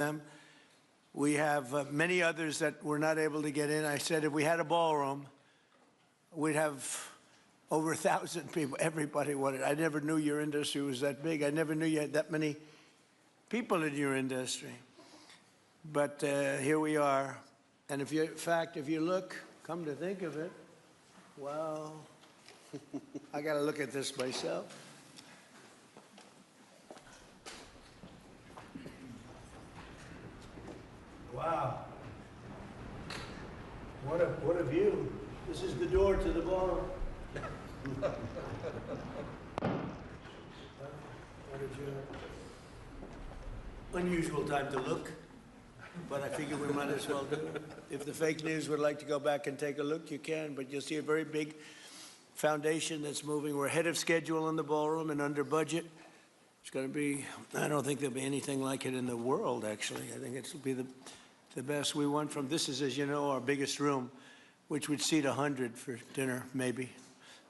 them. We have many others that were not able to get in. I said if we had a ballroom, we'd have over 1,000 people. Everybody wanted. I never knew your industry was that big. I never knew you had that many people in your industry. But here we are. And if you, in fact, if you look, come to think of it, well, I got to look at this myself. Wow. What a view. This is the door to the ballroom. Unusual time to look, but I figure we might as well do it. If the fake news would like to go back and take a look, you can, but you'll see a very big foundation that's moving. We're ahead of schedule in the ballroom and under budget. It's going to be, I don't think there'll be anything like it in the world, actually. I think it'll be the best. We went from, this is, as you know, our biggest room, which would seat 100 for dinner, maybe,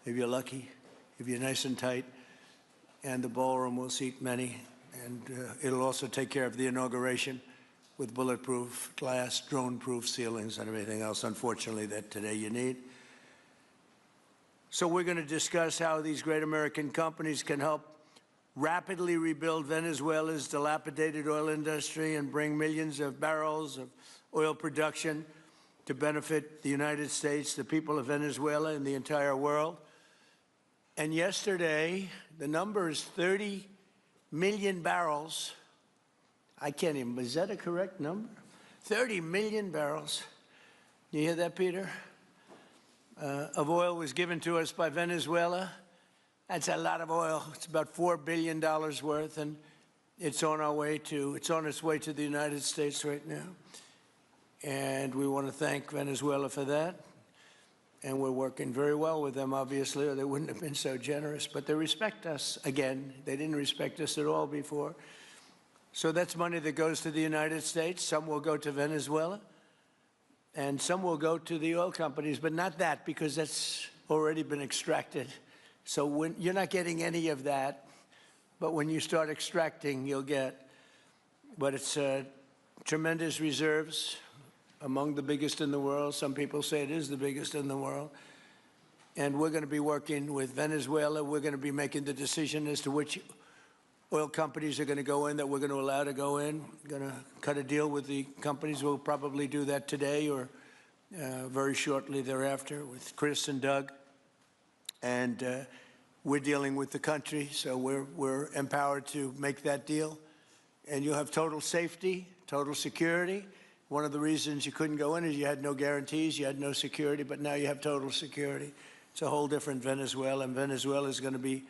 if you're lucky, if you're nice and tight. And the ballroom will seat many. And it'll also take care of the inauguration with bulletproof glass, drone-proof ceilings, and everything else, unfortunately, that today you need. So we're going to discuss how these great American companies can help rapidly rebuild Venezuela's dilapidated oil industry and bring millions of barrels of oil production to benefit the United States, the people of Venezuela, and the entire world. And yesterday, the number is 30 million barrels. I can't even, is that a correct number? 30 million barrels. You hear that, Peter? Of oil was given to us by Venezuela. That's a lot of oil. It's about $4 billion worth, and it's on its way to the United States right now. And we want to thank Venezuela for that. And we're working very well with them, obviously, or they wouldn't have been so generous. But they respect us again. They didn't respect us at all before. So that's money that goes to the United States. Some will go to Venezuela, and some will go to the oil companies, but not that, because that's already been extracted. So when you're not getting any of that, but when you start extracting, you'll get. But it's tremendous reserves, among the biggest in the world. Some people say it is the biggest in the world. And we're going to be working with Venezuela. We're going to be making the decision as to which oil companies are going to go in, that we're going to allow to go in. We're going to cut a deal with the companies. We'll probably do that today or very shortly thereafter with Chris and Doug. And we're dealing with the country, so we're empowered to make that deal. And you'll have total safety, total security. One of the reasons you couldn't go in is you had no guarantees, you had no security, but now you have total security. It's a whole different Venezuela, and Venezuela is going to be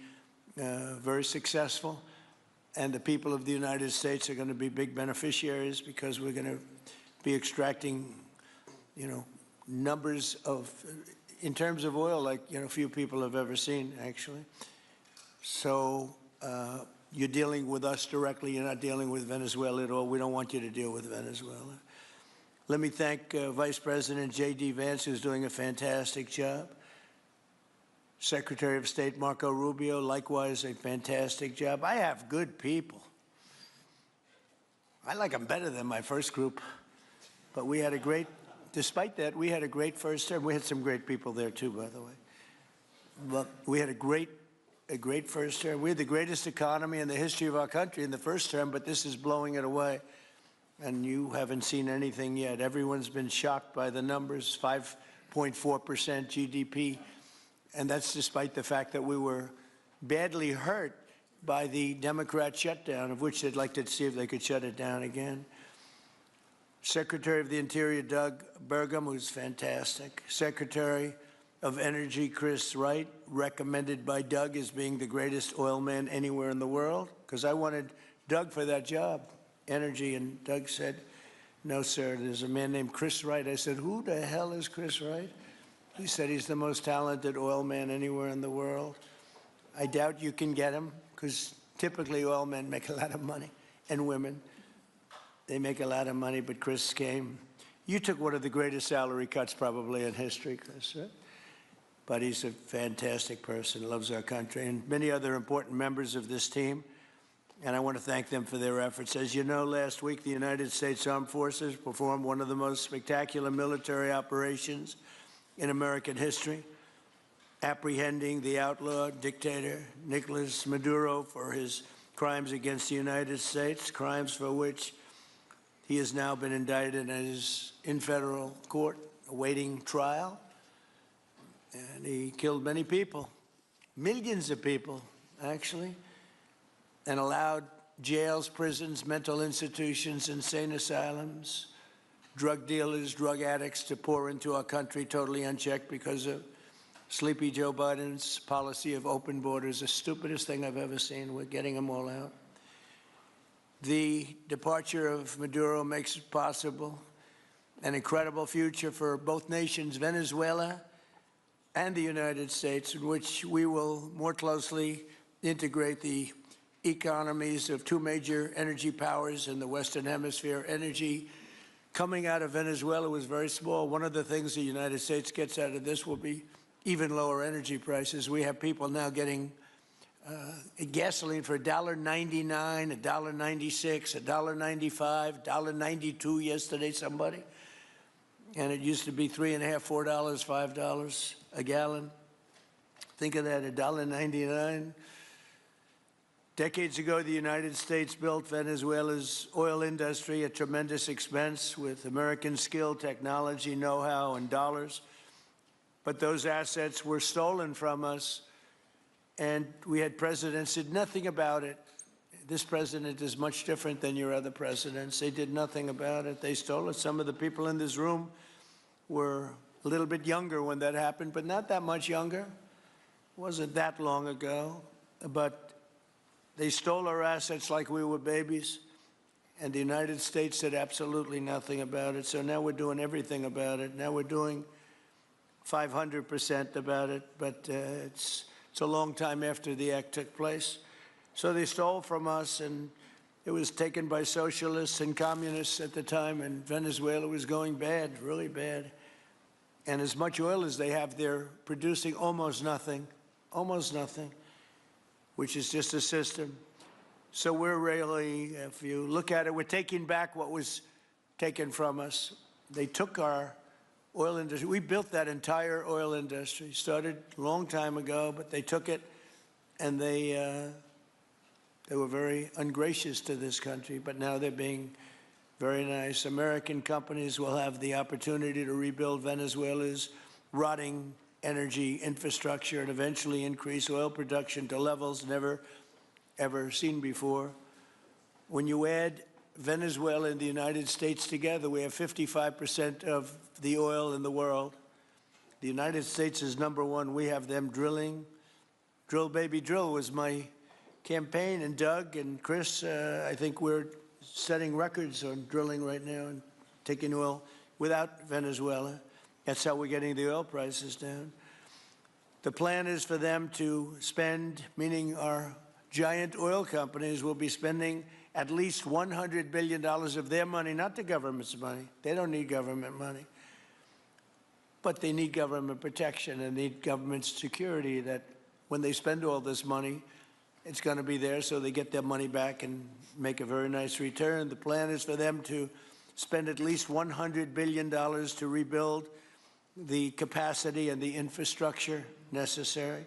very successful. And the people of the United States are going to be big beneficiaries because we're going to be extracting, numbers of, in terms of oil, like, few people have ever seen, actually. So you're dealing with us directly. You're not dealing with Venezuela at all. We don't want you to deal with Venezuela. Let me thank Vice President J.D. Vance, who's doing a fantastic job. Secretary of State Marco Rubio, likewise, a fantastic job. I have good people. I like them better than my first group. But we had a great, despite that, we had a great first term. We had some great people there, too, by the way. But we had a great first term. We had the greatest economy in the history of our country in the first term, but this is blowing it away. And you haven't seen anything yet. Everyone's been shocked by the numbers, 5.4% GDP. And that's despite the fact that we were badly hurt by the Democrat shutdown, of which they'd like to see if they could shut it down again. Secretary of the Interior, Doug Burgum, who's fantastic. Secretary of Energy, Chris Wright, recommended by Doug as being the greatest oil man anywhere in the world, because I wanted Doug for that job. Energy, and Doug said, no, sir, there's a man named Chris Wright. I said, who the hell is Chris Wright? He said he's the most talented oil man anywhere in the world. I doubt you can get him, because typically oil men make a lot of money, and women. They make a lot of money, but Chris came. You took one of the greatest salary cuts probably in history, Chris, right? But he's a fantastic person, loves our country, and many other important members of this team. and I want to thank them for their efforts. As you know, last week the United States Armed Forces performed one of the most spectacular military operations in American history, apprehending the outlaw dictator Nicolas Maduro for his crimes against the United States, crimes for which he has now been indicted and is in federal court awaiting trial. And he killed many people, millions of people, actually, and allowed jails, prisons, mental institutions, insane asylums, drug dealers, drug addicts to pour into our country totally unchecked because of Sleepy Joe Biden's policy of open borders, the stupidest thing I've ever seen. We're getting them all out. The departure of Maduro makes it possible an incredible future for both nations, Venezuela and the United States, in which we will more closely integrate the economies of two major energy powers in the Western Hemisphere. Energy coming out of Venezuela was very small. One of the things the United States gets out of this will be even lower energy prices. We have people now getting gasoline for $1.99, $1.96, $1.95, $1.92 yesterday, somebody. And it used to be $3.50, $4, $5 a gallon. Think of that, $1.99. Decades ago, the United States built Venezuela's oil industry at tremendous expense with American skill, technology, know-how, and dollars. But those assets were stolen from us, and we had presidents who did nothing about it. This president is much different than your other presidents. They did nothing about it. They stole it. Some of the people in this room were a little bit younger when that happened, but not that much younger. It wasn't that long ago. But they stole our assets like we were babies, and the United States did absolutely nothing about it. So now we're doing everything about it. Now we're doing 500% about it, but it's a long time after the act took place. So they stole from us, and it was taken by socialists and communists at the time, and Venezuela was going bad, really bad. And as much oil as they have, they're producing almost nothing, which is just a system. So we're really, if you look at it, we're taking back what was taken from us. They took our oil industry. We built that entire oil industry. Started a long time ago, but they took it, and they were very ungracious to this country, but now they're being very nice. American companies will have the opportunity to rebuild Venezuela's rotting energy infrastructure and eventually increase oil production to levels never, ever seen before. When you add Venezuela and the United States together, we have 55% of the oil in the world. The United States is #1. We have them drilling. Drill, baby, drill was my campaign. And Doug and Chris, I think we're setting records on drilling right now and taking oil without Venezuela. That's how we're getting the oil prices down. The plan is for them to spend, meaning our giant oil companies will be spending at least $100 billion of their money, not the government's money. They don't need government money. But they need government protection and need government security that when they spend all this money, it's going to be there so they get their money back and make a very nice return. The plan is for them to spend at least $100 billion to rebuild the capacity and the infrastructure necessary.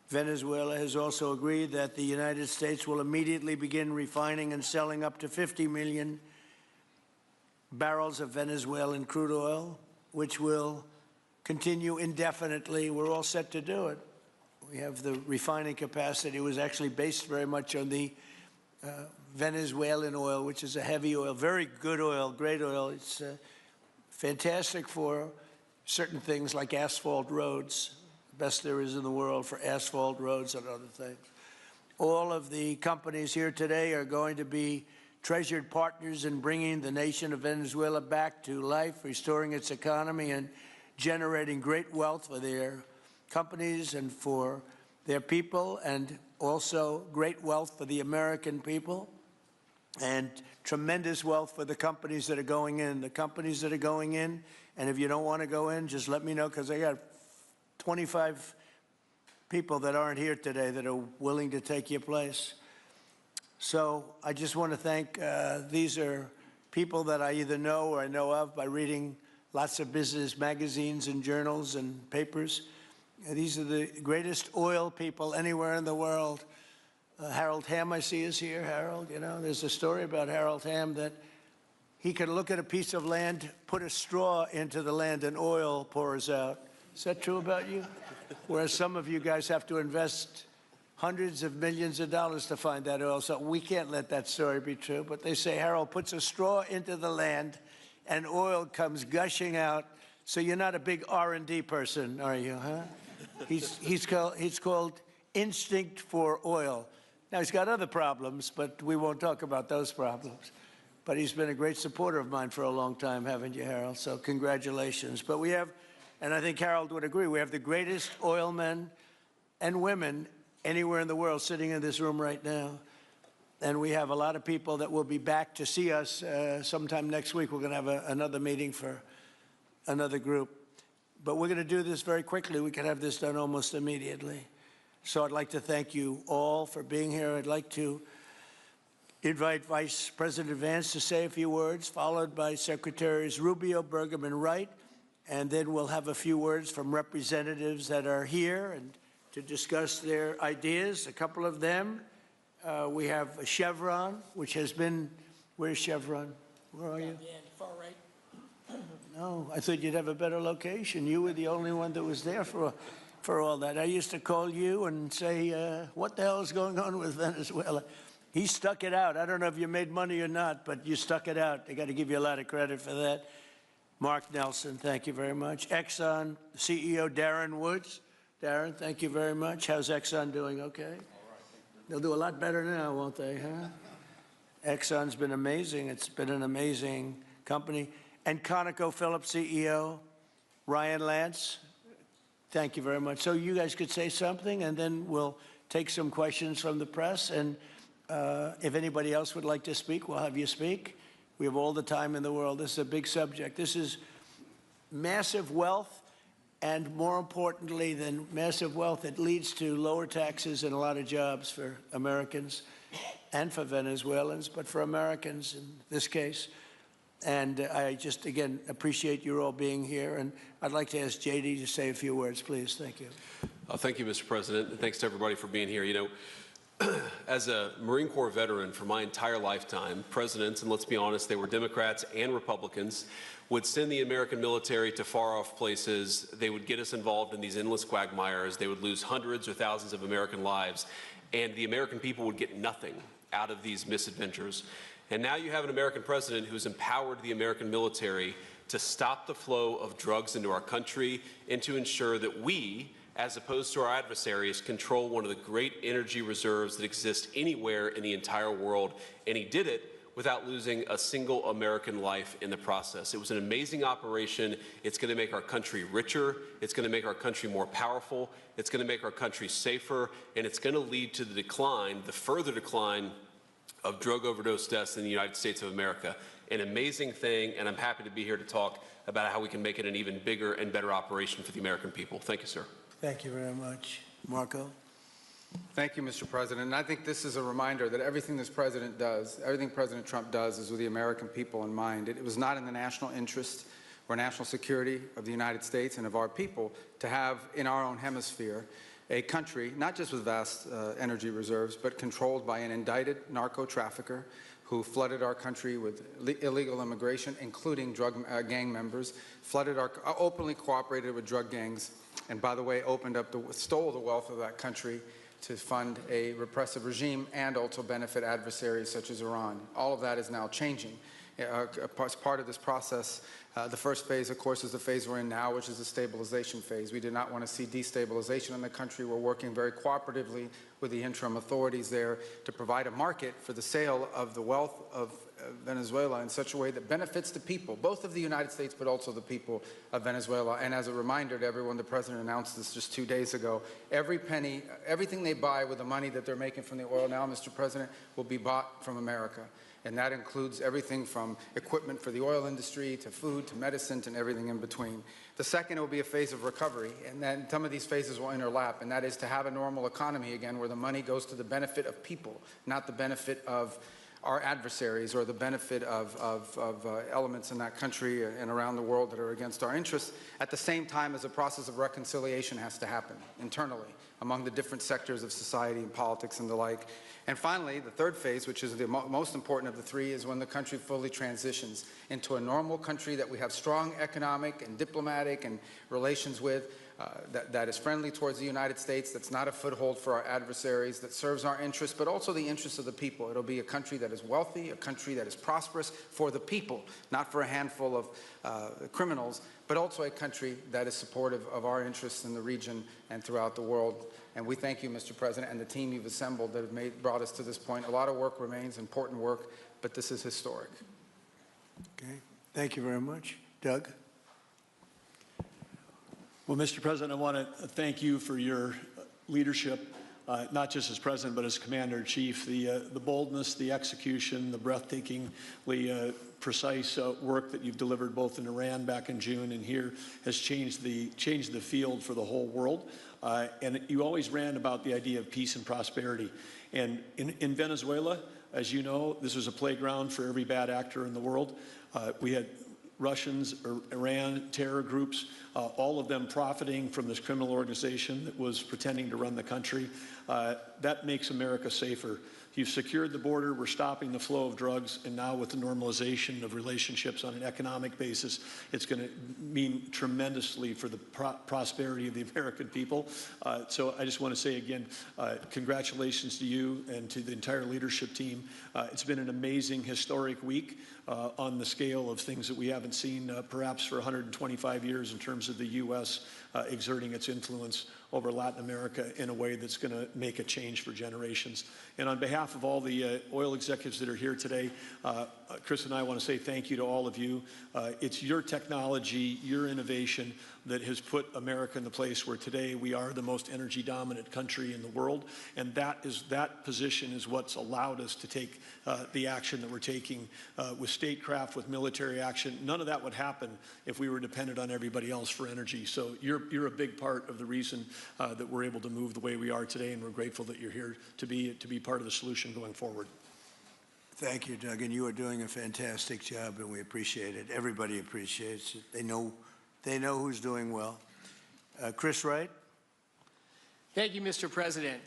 Venezuela has also agreed that the United States will immediately begin refining and selling up to 50 million barrels of Venezuelan crude oil, which will continue indefinitely. We're all set to do it. We have the refining capacity. It was actually based very much on the Venezuelan oil, which is a heavy oil, very good oil, great oil. It's fantastic for certain things like asphalt roads, the best there is in the world for asphalt roads and other things. All of the companies here today are going to be treasured partners in bringing the nation of Venezuela back to life, restoring its economy, and generating great wealth for their companies and for their people, and also great wealth for the American people, and tremendous wealth for the companies that are going in. The companies that are going in, and if you don't want to go in, just let me know, because I got 25 people that aren't here today that are willing to take your place. So I just want to thank, these are people that I either know or I know of by reading lots of business magazines and journals and papers. These are the greatest oil people anywhere in the world. Harold Hamm, I see, is here. Harold, you know, there's a story about Harold Hamm that he could look at a piece of land, put a straw into the land, and oil pours out. Is that true about you? Whereas some of you guys have to invest hundreds of millions of dollars to find that oil. So we can't let that story be true. But they say Harold puts a straw into the land and oil comes gushing out. So you're not a big R&D person, are you, huh? He's called instinct for oil. Now, he's got other problems, but we won't talk about those problems. But he's been a great supporter of mine for a long time, haven't you, Harold? So congratulations. But we have, and I think Harold would agree, we have the greatest oil men and women anywhere in the world sitting in this room right now. And we have a lot of people that will be back to see us sometime next week. We're going to have another meeting for another group. But we're going to do this very quickly. We can have this done almost immediately. So I'd like to thank you all for being here. I'd like to invite Vice President Vance to say a few words, followed by Secretaries Rubio, Burgum, and Wright. And then we'll have a few words from representatives that are here and to discuss their ideas, a couple of them. We have Chevron, which has been, where's Chevron? Where are you? Far right. No, I thought you'd have a better location. You were the only one that was there for all that. I used to call you and say, what the hell is going on with Venezuela? He stuck it out. I don't know if you made money or not, but you stuck it out. I got to give you a lot of credit for that. Mark Nelson, thank you very much. Exxon CEO Darren Woods. Darren, thank you very much. How's Exxon doing? Okay? All right. They'll do a lot better now, won't they, huh? Exxon's been amazing. It's been an amazing company. And ConocoPhillips CEO Ryan Lance, thank you very much. So you guys could say something, and then we'll take some questions from the press. And if anybody else would like to speak, we'll have you speak. We have all the time in the world. This is a big subject. This is massive wealth. And more importantly than massive wealth, it leads to lower taxes and a lot of jobs for Americans and for Venezuelans, but for Americans in this case. And I just, again, appreciate you all being here. And I'd like to ask J.D. to say a few words, please. Thank you. Thank you, Mr. President. And thanks to everybody for being here. You know, as a Marine Corps veteran for my entire lifetime, presidents, and let's be honest, they were Democrats and Republicans, would send the American military to far-off places. They would get us involved in these endless quagmires. They would lose hundreds or thousands of American lives, and the American people would get nothing out of these misadventures. And now you have an American president who's empowered the American military to stop the flow of drugs into our country and to ensure that we, as opposed to our adversaries, control one of the great energy reserves that exist anywhere in the entire world. And he did it without losing a single American life in the process. It was an amazing operation. It's going to make our country richer. It's going to make our country more powerful. It's going to make our country safer. And it's going to lead to the decline, the further decline of drug overdose deaths in the United States of America. An amazing thing, and I'm happy to be here to talk about how we can make it an even bigger and better operation for the American people. Thank you, sir. Thank you very much. Marco? Thank you, Mr. President. And I think this is a reminder that everything this president does, everything President Trump does is with the American people in mind. It was not in the national interest or national security of the United States and of our people to have in our own hemisphere a country, not just with vast energy reserves, but controlled by an indicted narco trafficker who flooded our country with illegal immigration, including drug gang members, openly cooperated with drug gangs, and by the way, stole the wealth of that country to fund a repressive regime and also benefit adversaries such as Iran. All of that is now changing. As part of this process, the first phase, of course, is the phase we're in now, which is the stabilization phase. We do not want to see destabilization in the country. We're working very cooperatively with the interim authorities there to provide a market for the sale of the wealth of Venezuela in such a way that benefits the people, both of the United States, but also the people of Venezuela. And as a reminder to everyone, the President announced this just 2 days ago. Every penny, everything they buy with the money that they're making from the oil now, Mr. President, will be bought from America. And that includes everything from equipment for the oil industry to food to medicine and everything in between. The second will be a phase of recovery, and then some of these phases will interlap, and that is to have a normal economy again where the money goes to the benefit of people, not the benefit of our adversaries or the benefit of elements in that country and around the world that are against our interests, at the same time as a process of reconciliation has to happen internally among the different sectors of society and politics and the like. And finally, the third phase, which is the most important of the three, is when the country fully transitions into a normal country that we have strong economic and diplomatic and relations with, that is friendly towards the United States, that's not a foothold for our adversaries, that serves our interests, but also the interests of the people. It'll be a country that is wealthy, a country that is prosperous for the people, not for a handful of criminals, but also a country that is supportive of our interests in the region and throughout the world. And we thank you, Mr. President, and the team you've assembled that have brought us to this point. A lot of work remains, important work, but this is historic. Okay. Thank you very much. Doug? Well, Mr. President, I want to thank you for your leadership, not just as President, but as Commander-in-Chief. The boldness, the execution, the breathtakingly precise work that you've delivered both in Iran back in June and here has changed the field for the whole world. And you always ran about the idea of peace and prosperity. And in Venezuela, as you know, this was a playground for every bad actor in the world. We had Russians, Iran, terror groups, all of them profiting from this criminal organization that was pretending to run the country. That makes America safer. You've secured the border, we're stopping the flow of drugs, and now with the normalization of relationships on an economic basis, it's going to mean tremendously for the prosperity of the American people. So I just want to say again, congratulations to you and to the entire leadership team. It's been an amazing, historic week on the scale of things that we haven't seen perhaps for 125 years in terms of the U.S. Exerting its influence over Latin America in a way that's going to make a change for generations. And on behalf of all the oil executives that are here today, Chris and I want to say thank you to all of you. It's your technology, your innovation that has put America in the place where today we are the most energy dominant country in the world. And that position is what's allowed us to take the action that we're taking with statecraft, with military action. None of that would happen if we were dependent on everybody else for energy. So you're a big part of the reason that we're able to move the way we are today, and we're grateful that you're here to be part of the solution going forward. Thank you, Doug, and you are doing a fantastic job, and we appreciate it. Everybody appreciates it. They know who's doing well. Chris Wright? Thank you, Mr. President.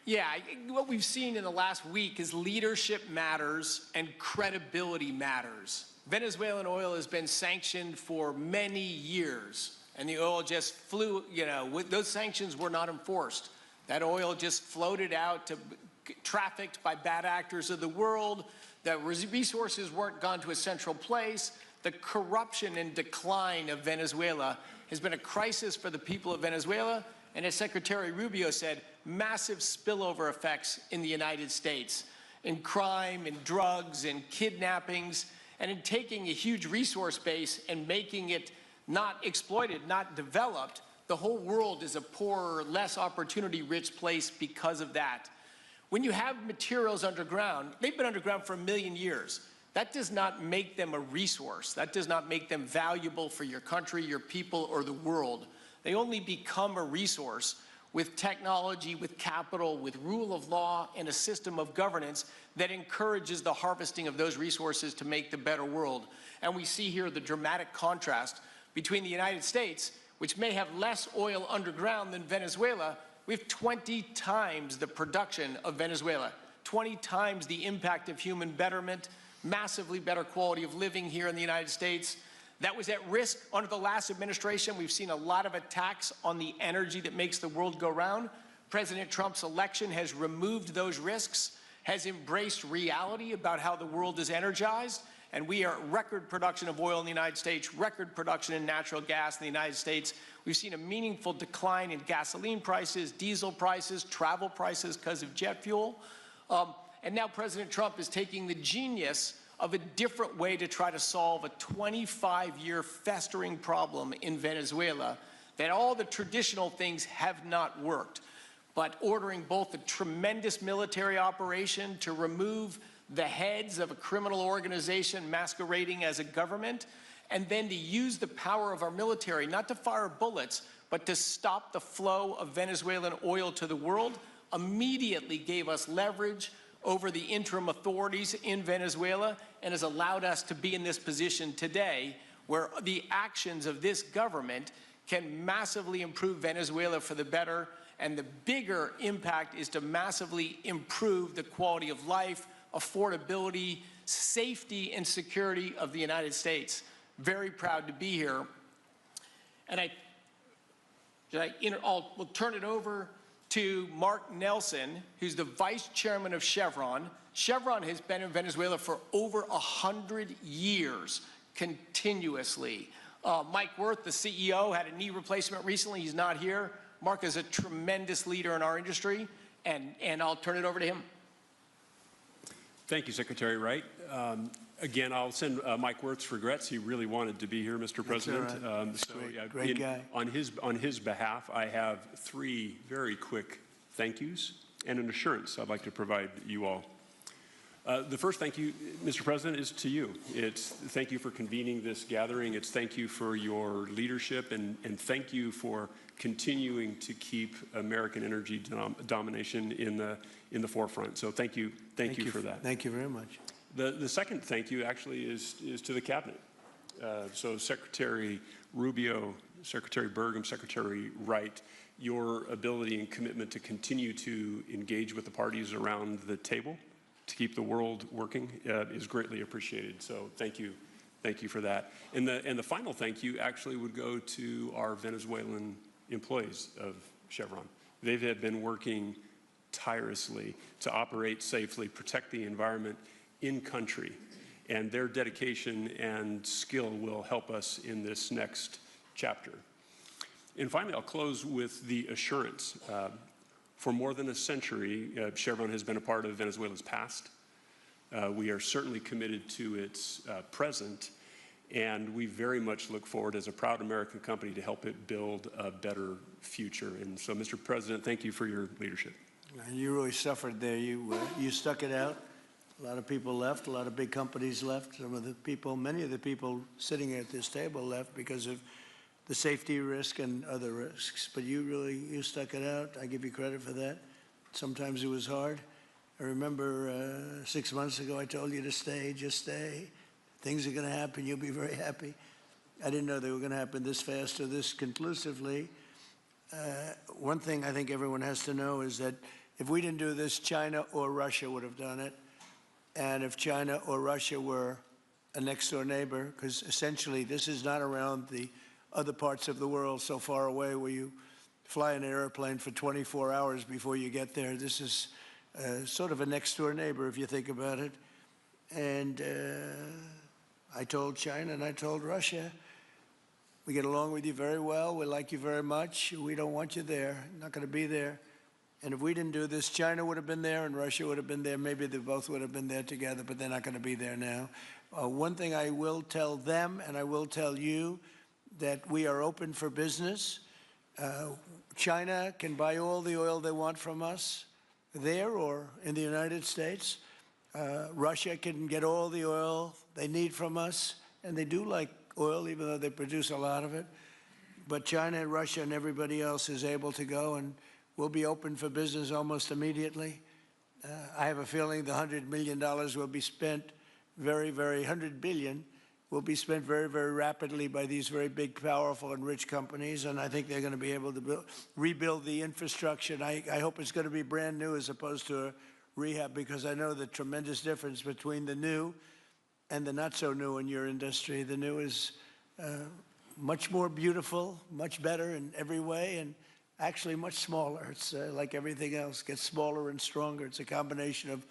Yeah, what we've seen in the last week is leadership matters and credibility matters. Venezuelan oil has been sanctioned for many years, and the oil just flew, those sanctions were not enforced. That oil just floated out to trafficked by bad actors of the world. The resources weren't gone to a central place. The corruption and decline of Venezuela has been a crisis for the people of Venezuela, and as Secretary Rubio said, massive spillover effects in the United States, in crime, in drugs, in kidnappings, and in taking a huge resource base and making it not exploited, not developed. The whole world is a poorer, less opportunity-rich place because of that. When you have materials underground, they've been underground for 1 million years. That does not make them a resource. That does not make them valuable for your country, your people, or the world. They only become a resource with technology, with capital, with rule of law, and a system of governance that encourages the harvesting of those resources to make the better world. And we see here the dramatic contrast between the United States, which may have less oil underground than Venezuela. We have 20 times the production of Venezuela, 20 times the impact of human betterment, massively better quality of living here in the United States. That was at risk under the last administration. We've seen a lot of attacks on the energy that makes the world go round. President Trump's election has removed those risks, has embraced reality about how the world is energized, and we are at record production of oil in the United States, record production in natural gas in the United States. We've seen a meaningful decline in gasoline prices, diesel prices, travel prices because of jet fuel. And now President Trump is taking the genius of a different way to try to solve a 25-year festering problem in Venezuela, that all the traditional things have not worked. But ordering both a tremendous military operation to remove the heads of a criminal organization masquerading as a government, and then to use the power of our military, not to fire bullets, but to stop the flow of Venezuelan oil to the world, immediately gave us leverage over the interim authorities in Venezuela and has allowed us to be in this position today where the actions of this government can massively improve Venezuela for the better, and the bigger impact is to massively improve the quality of life, affordability, safety, and security of the United States. Very proud to be here. And we'll turn it over to Mark Nelson, who's the vice chairman of Chevron. Chevron has been in Venezuela for over 100 years, continuously. Mike Wirth, the CEO, had a knee replacement recently. He's not here. Mark is a tremendous leader in our industry, and I'll turn it over to him. Thank you, Secretary Wright. Again, I'll send Mike Wirth's regrets. He really wanted to be here, Mr. President. That's all right. Great guy. On his behalf, I have 3 very quick thank yous and an assurance I'd like to provide you all. The first thank you, Mr. President, is to you. It's thank you for convening this gathering. It's thank you for your leadership, and thank you for continuing to keep American energy domination in the forefront. So thank you for that. Thank you very much. The second thank you actually is to the cabinet. So Secretary Rubio, Secretary Burgum, Secretary Wright, your ability and commitment to continue to engage with the parties around the table to keep the world working is greatly appreciated. So thank you for that. And the final thank you actually would go to our Venezuelan employees of Chevron. They have been working tirelessly to operate safely, protect the environment in country, and their dedication and skill will help us in this next chapter. And finally, I'll close with the assurance. For more than a century, Chevron has been a part of Venezuela's past. We are certainly committed to its present, and we very much look forward as a proud American company to help it build a better future. And so, Mr. President, thank you for your leadership. You really suffered there. You stuck it out. A lot of people left. A lot of big companies left. Many of the people sitting at this table left because of the safety risk and other risks. But you stuck it out. I give you credit for that. Sometimes it was hard. I remember 6 months ago I told you to stay, just stay. Things are going to happen. You'll be very happy. I didn't know they were going to happen this fast or this conclusively. One thing I think everyone has to know is that if we didn't do this, China or Russia would have done it. And if China or Russia were a next-door neighbor, because essentially this is not around the other parts of the world so far away where you fly in an airplane for 24 hours before you get there. This is sort of a next-door neighbor if you think about it. And I told China and I told Russia, we get along with you very well. We like you very much. We don't want you there. Not going to be there. And if we didn't do this, China would have been there and Russia would have been there. Maybe they both would have been there together, but they're not going to be there now. One thing I will tell them, and I will tell you, that we are open for business. China can buy all the oil they want from us there or in the United States. Russia can get all the oil they need from us, and they do like oil, even though they produce a lot of it. But China and Russia and everybody else is able to go, and we'll be open for business almost immediately. I have a feeling the $100 million will be spent $100 billion will be spent very, very rapidly by these very big, powerful, and rich companies, and I think they're going to be able to rebuild the infrastructure. And I hope it's going to be brand new as opposed to a rehab, because I know the tremendous difference between the new and the not so new in your industry. The new is much more beautiful, much better in every way, and actually much smaller. It's like everything else, gets smaller and stronger. It's a combination of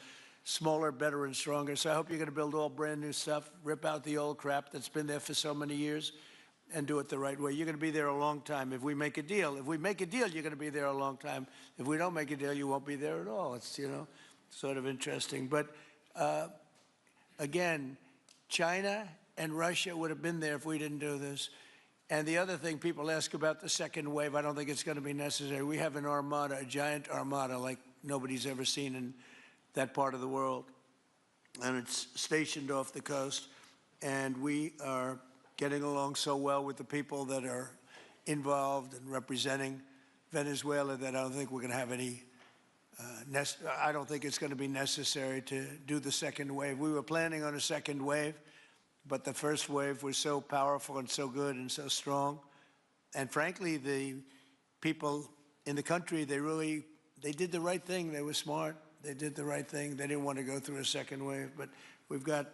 smaller, better, and stronger. So I hope you're going to build all brand new stuff, rip out the old crap that's been there for so many years, and do it the right way. You're going to be there a long time if we make a deal. If we make a deal, you're going to be there a long time. If we don't make a deal, you won't be there at all. It's, sort of interesting. But again, China and Russia would have been there if we didn't do this. And the other thing, people ask about the second wave. I don't think it's going to be necessary. We have an armada, a giant armada like nobody's ever seen in that part of the world. and it's stationed off the coast. And we are getting along so well with the people that are involved and representing Venezuela that I don't think we're going to have any I don't think it's going to be necessary to do the second wave. We were planning on a second wave, but the first wave was so powerful and so good and so strong. And frankly, the people in the country, they did the right thing. They were smart. They did the right thing. They didn't want to go through a second wave. But we've got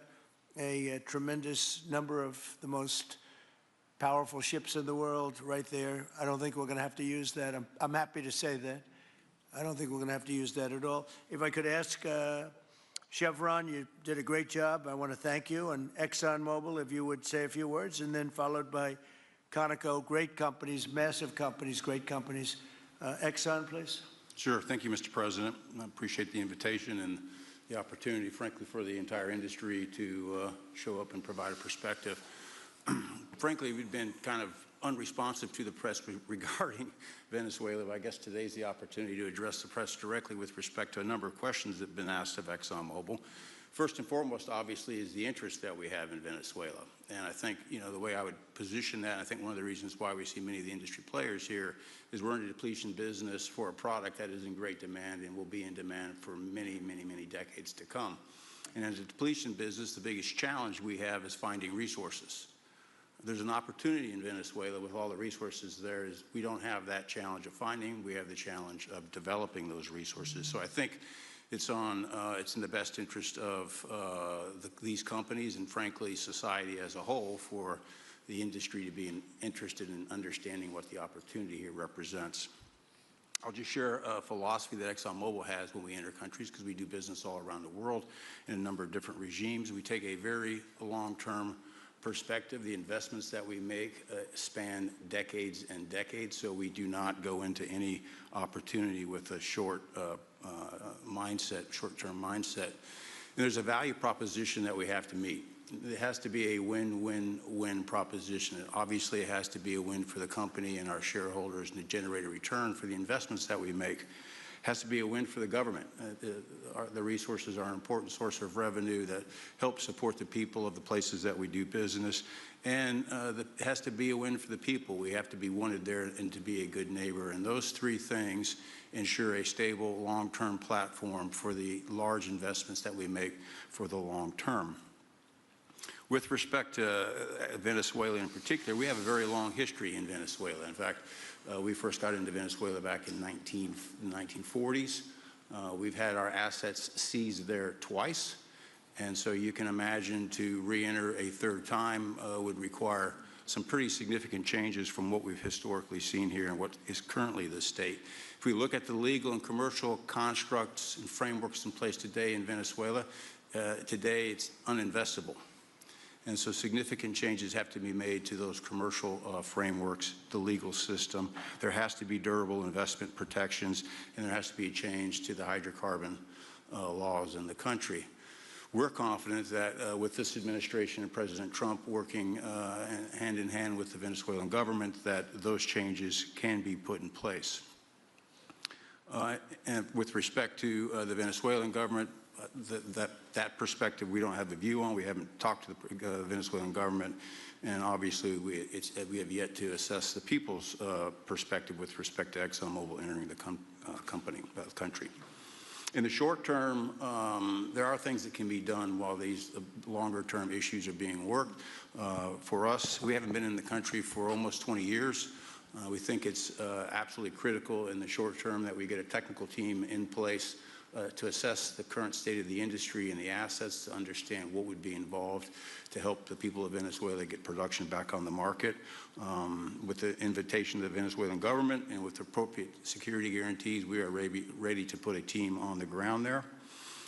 a tremendous number of the most powerful ships in the world right there. I don't think we're going to have to use that. I'm happy to say that. I don't think we're going to have to use that at all. If I could ask Chevron, you did a great job. I want to thank you. And ExxonMobil, if you would say a few words, and then followed by Conoco, great companies, massive companies, great companies. Exxon, please. Sure. Thank you, Mr. President. I appreciate the invitation and the opportunity, frankly, for the entire industry to show up and provide a perspective. Frankly, we've been kind of unresponsive to the press regarding Venezuela. I guess today's the opportunity to address the press directly with respect to a number of questions that have been asked of ExxonMobil. First and foremost, obviously, is the interest that we have in Venezuela. And I think, the way I would position that, I think one of the reasons why we see many of the industry players here is we're in a depletion business for a product that is in great demand and will be in demand for many, many, many decades to come. And as a depletion business, the biggest challenge we have is finding resources. There's an opportunity in Venezuela with all the resources there is we don't have that challenge of finding, we have the challenge of developing those resources. So I think it's in the best interest of these companies and frankly society as a whole for the industry to be interested in understanding what the opportunity here represents. I'll just share a philosophy that ExxonMobil has when we enter countries, because we do business all around the world in a number of different regimes. We take a very long-term perspective. The investments that we make span decades and decades, so we do not go into any opportunity with a short-term mindset. And there's a value proposition that we have to meet. It has to be a win-win-win proposition. Obviously, it has to be a win for the company and our shareholders and to generate a return for the investments that we make. Has to be a win for the government. The resources are an important source of revenue that helps support the people of the places that we do business. And it has to be a win for the people. We have to be wanted there and to be a good neighbor. And those three things ensure a stable, long-term platform for the large investments that we make for the long term. With respect to Venezuela in particular, we have a very long history in Venezuela. In fact, we first got into Venezuela back in the 1940s. We've had our assets seized there twice. And so you can imagine to re-enter a third time would require some pretty significant changes from what we've historically seen here and what is currently the state. If we look at the legal and commercial constructs and frameworks in place today in Venezuela, today it's uninvestable. And so significant changes have to be made to those commercial frameworks, the legal system. There has to be durable investment protections, and there has to be a change to the hydrocarbon laws in the country. We're confident that with this administration and President Trump working hand in hand with the Venezuelan government, that those changes can be put in place. And with respect to the Venezuelan government, that perspective we don't have a view on. We haven't talked to the Venezuelan government, and obviously we have yet to assess the people's perspective with respect to ExxonMobil entering the country. In the short term, there are things that can be done while these longer-term issues are being worked. For us, we haven't been in the country for almost 20 years. We think it's absolutely critical in the short term that we get a technical team in place to assess the current state of the industry and the assets, to understand what would be involved to help the people of Venezuela get production back on the market. With the invitation of the Venezuelan government and with appropriate security guarantees, we are ready to put a team on the ground there.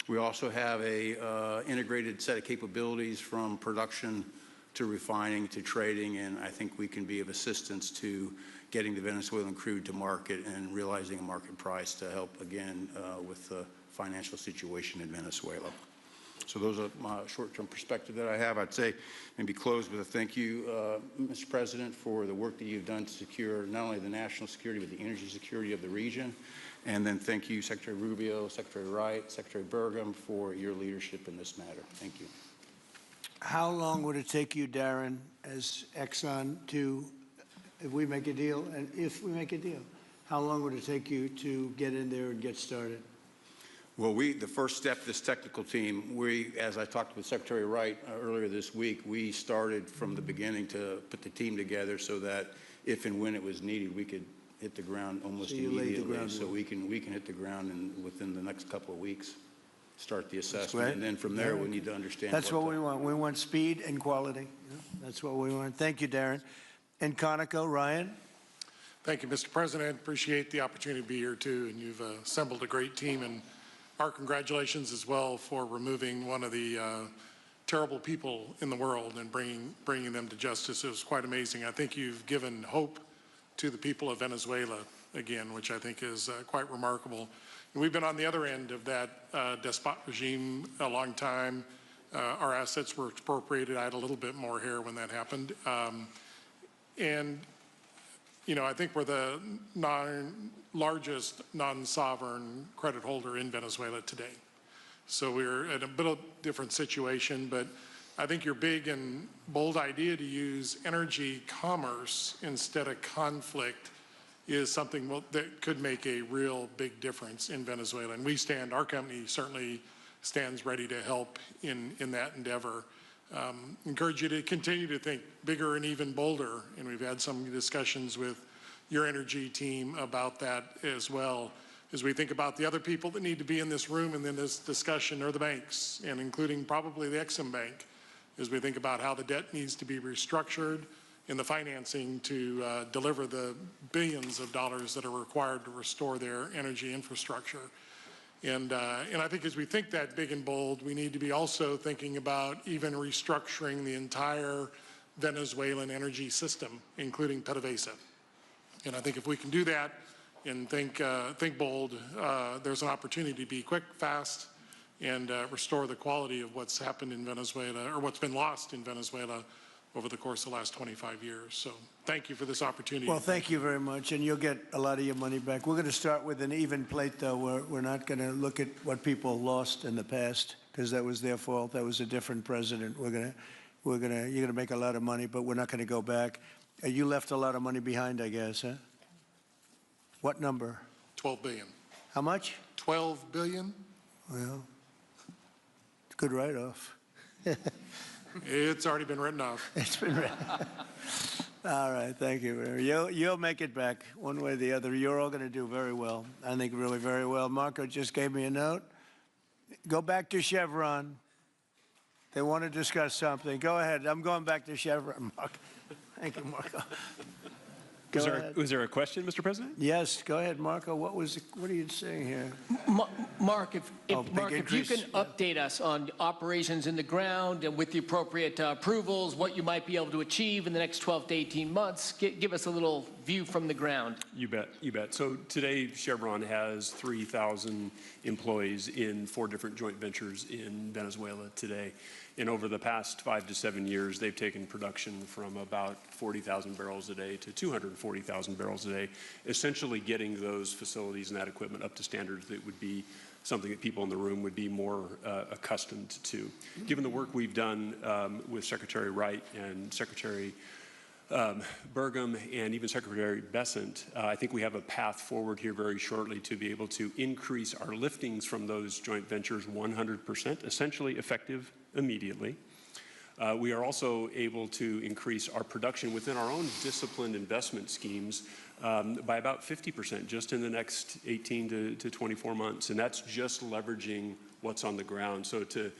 We also have a integrated set of capabilities from production to refining to trading, and I think we can be of assistance to getting the Venezuelan crude to market and realizing a market price to help, again, with the financial situation in Venezuela. So those are my short-term perspective that I have. I'd say maybe close with a thank you, Mr. President, for the work that you've done to secure not only the national security, but the energy security of the region. And then thank you, Secretary Rubio, Secretary Wright, Secretary Burgum, for your leadership in this matter. Thank you. How long would it take you, Darren, as Exxon to, if we make a deal, and if we make a deal, how long would it take you to get in there and get started? Well, the first step, this technical team, as I talked with Secretary Wright earlier this week, we started from the beginning to put the team together so that if and when it was needed, we could hit the ground almost So you laid the immediately. groundwork. So we can hit the ground within the next couple of weeks, start the great. assessment. And then from there, we need to understand. That's what we want. We want speed and quality. Yeah, that's what we want. Thank you, Darren. And Conoco, Ryan? Thank you, Mr. President. Appreciate the opportunity to be here, too, and you've assembled a great team. And our congratulations as well for removing one of the terrible people in the world and bringing them to justice. It was quite amazing. I think you've given hope to the people of Venezuela again, which I think is quite remarkable. And we've been on the other end of that despot regime a long time. Our assets were expropriated. I had a little bit more hair when that happened. And you know, I think we're the largest non-sovereign credit holder in Venezuela today. So we're in a bit of a different situation, but I think your big and bold idea to use energy commerce instead of conflict is something that could make a real big difference in Venezuela. And our company certainly stands ready to help in that endeavor. Encourage you to continue to think bigger and even bolder. And we've had some discussions with your energy team about that as well. As we think about the other people that need to be in this room and in this discussion are the banks, and including probably the Exim Bank, as we think about how the debt needs to be restructured and the financing to deliver the billions of dollars that are required to restore their energy infrastructure. And I think as we think that big and bold, we need to be also thinking about even restructuring the entire Venezuelan energy system, including PDVSA. And I think if we can do that and think bold, there's an opportunity to be quick, fast, and restore the quality of what's happened in Venezuela, or what's been lost in Venezuela over the course of the last 25 years. So thank you for this opportunity. Well, thank you very much, and you'll get a lot of your money back. We're going to start with an even plate, though. We're not going to look at what people lost in the past, because that was their fault. That was a different president. You're going to make a lot of money, but we're not going to go back. You left a lot of money behind, I guess, huh? What number? 12 billion. How much? 12 billion? Well, it's a good write-off. It's already been written off. It's been written. All right, thank you. You'll make it back one way or the other. You're all going to do very well. I think really very well. Marco just gave me a note. Go back to Chevron. They want to discuss something. Go ahead. I'm going back to Chevron, Marco. Thank you, Marco. Go ahead. Was there a question, Mr. President? Yes, go ahead, Marco. What are you saying here? Mark, if you increase, can update us on operations in the ground and with the appropriate approvals, what you might be able to achieve in the next 12 to 18 months, give us a little view from the ground. You bet, you bet. So today, Chevron has 3,000 employees in 4 different joint ventures in Venezuela today. And over the past 5 to 7 years, they've taken production from about 40,000 barrels a day to 240,000 barrels a day, essentially getting those facilities and that equipment up to standards that would be something that people in the room would be more accustomed to. Given the work we've done with Secretary Wright and Secretary Burgum and even Secretary Bessent, I think we have a path forward here very shortly to be able to increase our liftings from those joint ventures 100%, essentially effective immediately. We are also able to increase our production within our own disciplined investment schemes by about 50% just in the next 18 to 24 months. And that's just leveraging what's on the ground. So to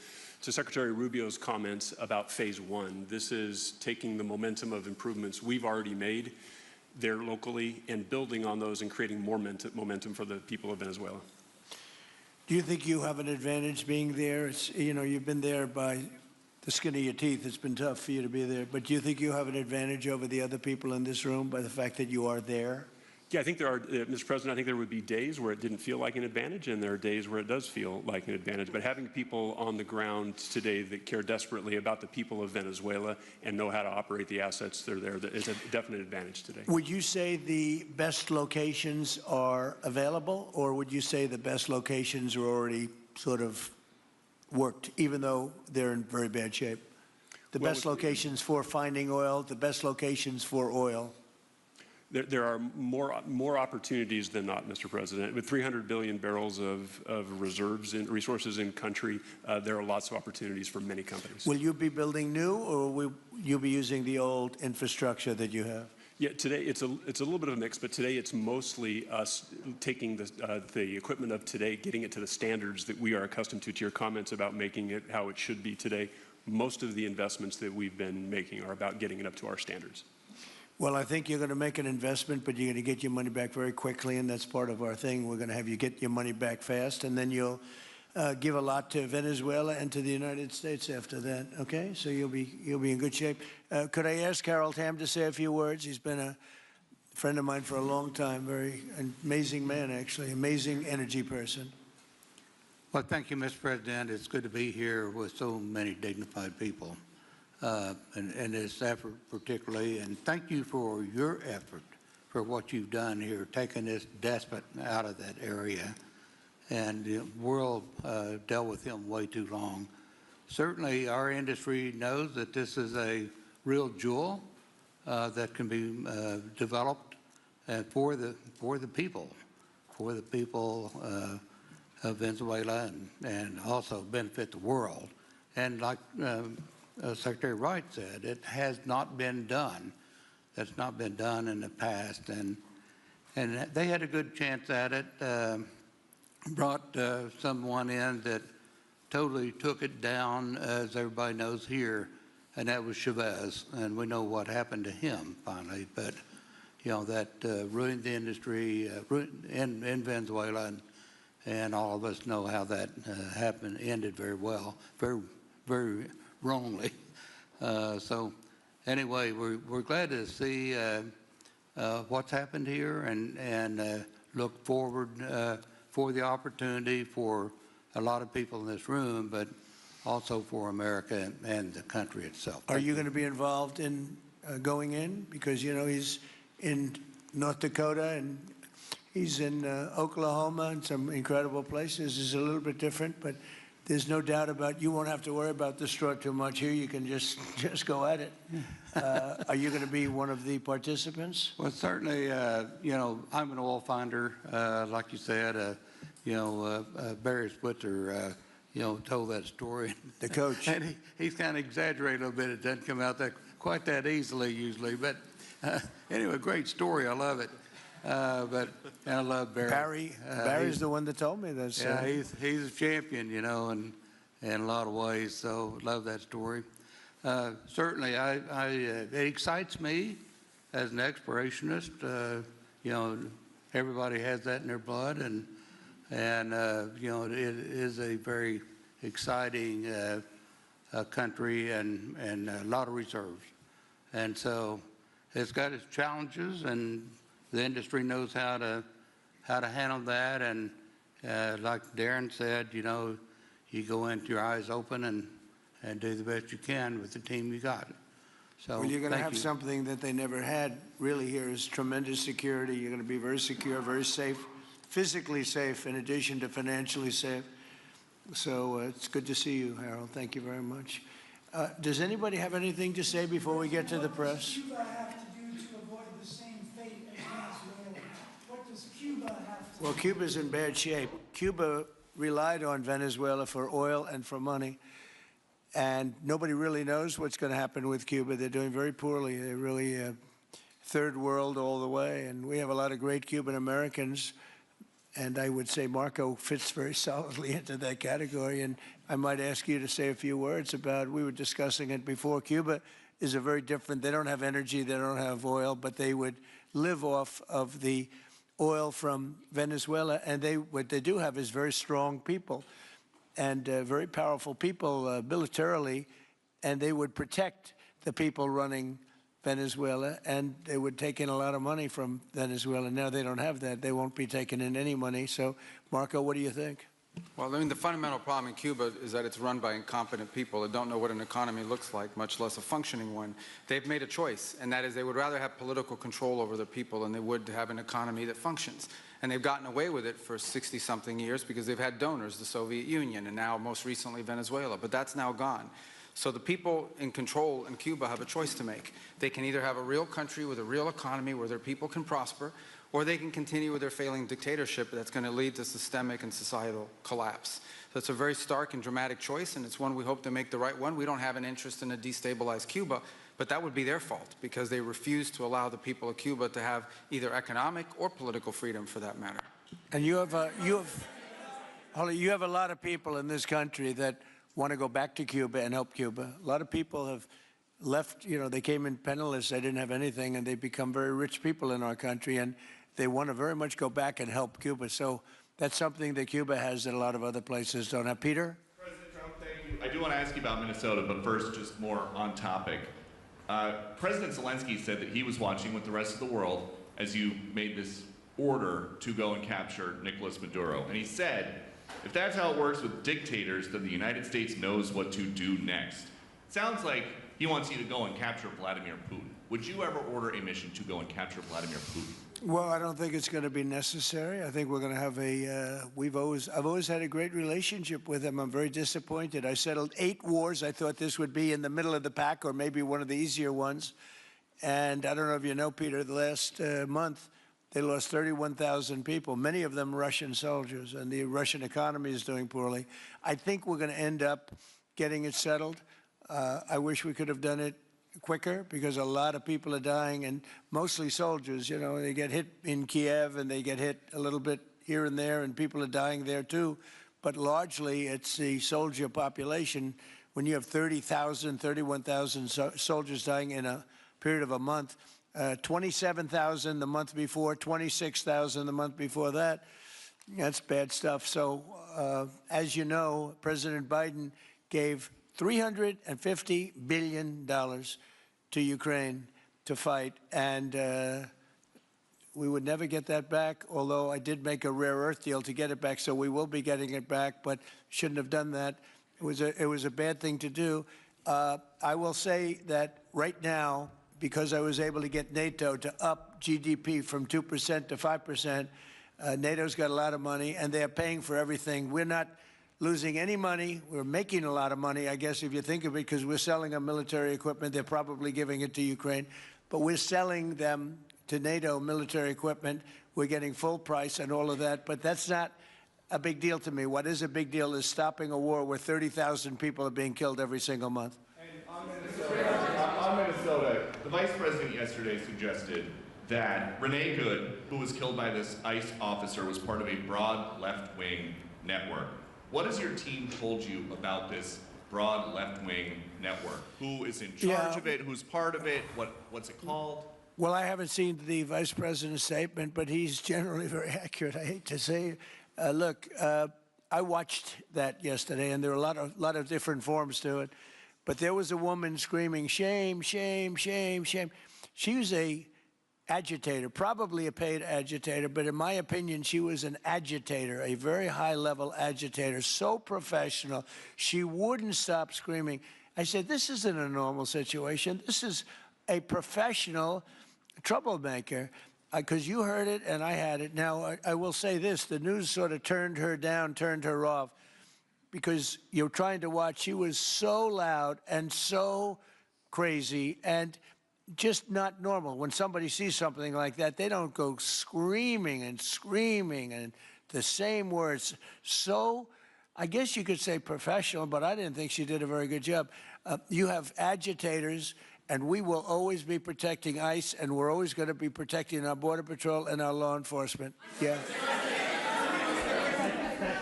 Secretary Rubio's comments about phase 1, this is taking the momentum of improvements we've already made there locally and building on those and creating more momentum for the people of Venezuela. Do you think you have an advantage being there? You've been there by the skin of your teeth. It's been tough for you to be there. But do you think you have an advantage over the other people in this room by the fact that you are there? Yeah, I think there are, Mr. President, I think there would be days where it didn't feel like an advantage, and there are days where it does feel like an advantage. But having people on the ground today that care desperately about the people of Venezuela and know how to operate the assets that are there, that is a definite advantage today. Would you say the best locations are available, or would you say the best locations are already sort of worked, even though they're in very bad shape? The Well, best locations for finding oil, the best locations for oil. There are more opportunities than not, Mr. President. With 300 billion barrels of reserves and resources in country, there are lots of opportunities for many companies. Will you be building new, or will you be using the old infrastructure that you have? Yeah, today it's a little bit of a mix, but today it's mostly us taking the equipment of today, getting it to the standards that we are accustomed to your comments about making it how it should be today. Most of the investments that we've been making are about getting it up to our standards. Well, I think you're going to make an investment, but you're going to get your money back very quickly, and that's part of our thing. We're going to have you get your money back fast, and then you'll give a lot to Venezuela and to the United States after that. Okay, so you'll be in good shape. Could I ask Harold Hamm to say a few words? He's been a friend of mine for a long time. Very amazing man, actually, amazing energy person. Well, thank you, Mr. President. It's good to be here with so many dignified people. And this effort particularly, and thank you for your effort for what you've done here, taking this despot out of that area. And the world dealt with him way too long. Certainly, our industry knows that this is a real jewel that can be developed for the people of Venezuela, and also benefit the world. And like Secretary Wright said, it has not been done. That's not been done in the past, and they had a good chance at it. Brought someone in that totally took it down, as everybody knows here, and that was Chavez, and we know what happened to him finally. But you know that ruined the industry in Venezuela, and all of us know how that happened, ended very well, very wrongly. So anyway, we're glad to see what's happened here, and look forward for the opportunity for a lot of people in this room, but also for America and the country itself. Are you going to be involved in going in? Because, you know, he's in North Dakota and he's in Oklahoma and some incredible places. It's a little bit different, but there's no doubt about you won't have to worry about the straw too much here. You can just go at it. Are you going to be one of the participants? Well, certainly, you know, I'm an oil finder, like you said. You know, Barry Switzer, you know, told that story. The coach. And he's kind of exaggerated a little bit. It doesn't come out quite that easily usually. But anyway, great story. I love it. But I love Barry. Barry's the one that told me this. Yeah, he's a champion, you know, in a lot of ways. So love that story. Certainly, it excites me as an explorationist. You know, everybody has that in their blood, and you know, it is a very exciting country and a lot of reserves, and so it's got its challenges, and the industry knows how to handle that. And like Darren said, you know, you go into your eyes open and do the best you can with the team you got. So well, you're going to have you. something that they never had really here is tremendous security. You're going to be very secure, very safe, physically safe in addition to financially safe. So it's good to see you, Harold. Thank you very much. Does anybody have anything to say before we get to the press? What does Cuba have to do to avoid the same fate as Venezuela? What does Cuba have to do? Well, Cuba's in bad shape. Cuba relied on Venezuela for oil and for money. And nobody really knows what's going to happen with Cuba. They're doing very poorly. They're really third world all the way. And we have a lot of great Cuban Americans. And I would say Marco fits very solidly into that category. And I might ask you to say a few words about, we were discussing it before, Cuba is a very different, they don't have energy, they don't have oil, but they would live off of the oil from Venezuela. And what they do have is very strong people. And very powerful people militarily, and they would protect the people running Venezuela, and they would take in a lot of money from Venezuela. Now they don't have that. They won't be taking in any money. So, Marco, what do you think? Well, I mean, the fundamental problem in Cuba is that it's run by incompetent people that don't know what an economy looks like, much less a functioning one. They've made a choice, and that is they would rather have political control over their people than they would have an economy that functions. And they've gotten away with it for 60-something years because they've had donors, the Soviet Union, and now most recently Venezuela. But that's now gone. So the people in control in Cuba have a choice to make. They can either have a real country with a real economy where their people can prosper, or they can continue with their failing dictatorship that's going to lead to systemic and societal collapse. So it's a very stark and dramatic choice, and it's one we hope to make the right one. We don't have an interest in a destabilized Cuba, but that would be their fault because they refuse to allow the people of Cuba to have either economic or political freedom for that matter. And you have a lot of people in this country that want to go back to Cuba and help Cuba. A lot of people have left, you know, they came in penniless, they didn't have anything, and they become very rich people in our country, and they want to very much go back and help Cuba. So that's something that Cuba has that a lot of other places don't have. Peter? President Trump, thank you. I do want to ask you about Minnesota, but first, just more on topic. President Zelensky said that he was watching with the rest of the world as you made this order to go and capture Nicolas Maduro. And he said, if that's how it works with dictators, then the United States knows what to do next. Sounds like he wants you to go and capture Vladimir Putin. Would you ever order a mission to go and capture Vladimir Putin? Well, I don't think it's going to be necessary. I think we're going to have I've always had a great relationship with him. I'm very disappointed. I settled 8 wars. I thought this would be in the middle of the pack or maybe one of the easier ones. And I don't know if you know, Peter, the last month, they lost 31,000 people, many of them Russian soldiers, and the Russian economy is doing poorly. I think we're going to end up getting it settled. I wish we could have done it quicker because a lot of people are dying, and mostly soldiers. You know, they get hit in Kiev and they get hit a little bit here and there, and people are dying there too. But largely, it's the soldier population. When you have 30,000, 31,000 soldiers dying in a period of a month, 27,000 the month before, 26,000 the month before that. That's bad stuff. So, as you know, President Biden gave $350 billion to Ukraine to fight, and we would never get that back, although I did make a rare earth deal to get it back, so we will be getting it back, but shouldn't have done that. It was a bad thing to do. I will say that right now, because I was able to get NATO to up GDP from 2% to 5%, NATO's got a lot of money, and they're paying for everything. We're not losing any money. We're making a lot of money, I guess, if you think of it, because we're selling them military equipment. They're probably giving it to Ukraine. But we're selling them to NATO military equipment. We're getting full price and all of that. But that's not a big deal to me. What is a big deal is stopping a war where 30,000 people are being killed every single month. On Minnesota, the vice president yesterday suggested that Renee Good, who was killed by this ICE officer, was part of a broad left-wing network. What has your team told you about this broad left-wing network? Who is in charge of it? Who's part of it? What's it called? Well, I haven't seen the vice president's statement, but he's generally very accurate. I hate to say it. Look, I watched that yesterday, and there were a lot of different forms to it. But there was a woman screaming, shame, shame, shame, shame. She was a agitator, probably a paid agitator, but in my opinion, she was an agitator, a very high-level agitator, so professional. She wouldn't stop screaming. I said, this isn't a normal situation. This is a professional troublemaker, because you heard it and I had it. Now, I will say this. The news sort of turned her down, turned her off, because you're trying to watch. She was so loud and so crazy and just not normal. When somebody sees something like that, they don't go screaming and the same words. So I guess you could say professional, but I didn't think she did a very good job. You have agitators, and we will always be protecting ICE, and we're always going to be protecting our Border Patrol and our law enforcement. Yeah.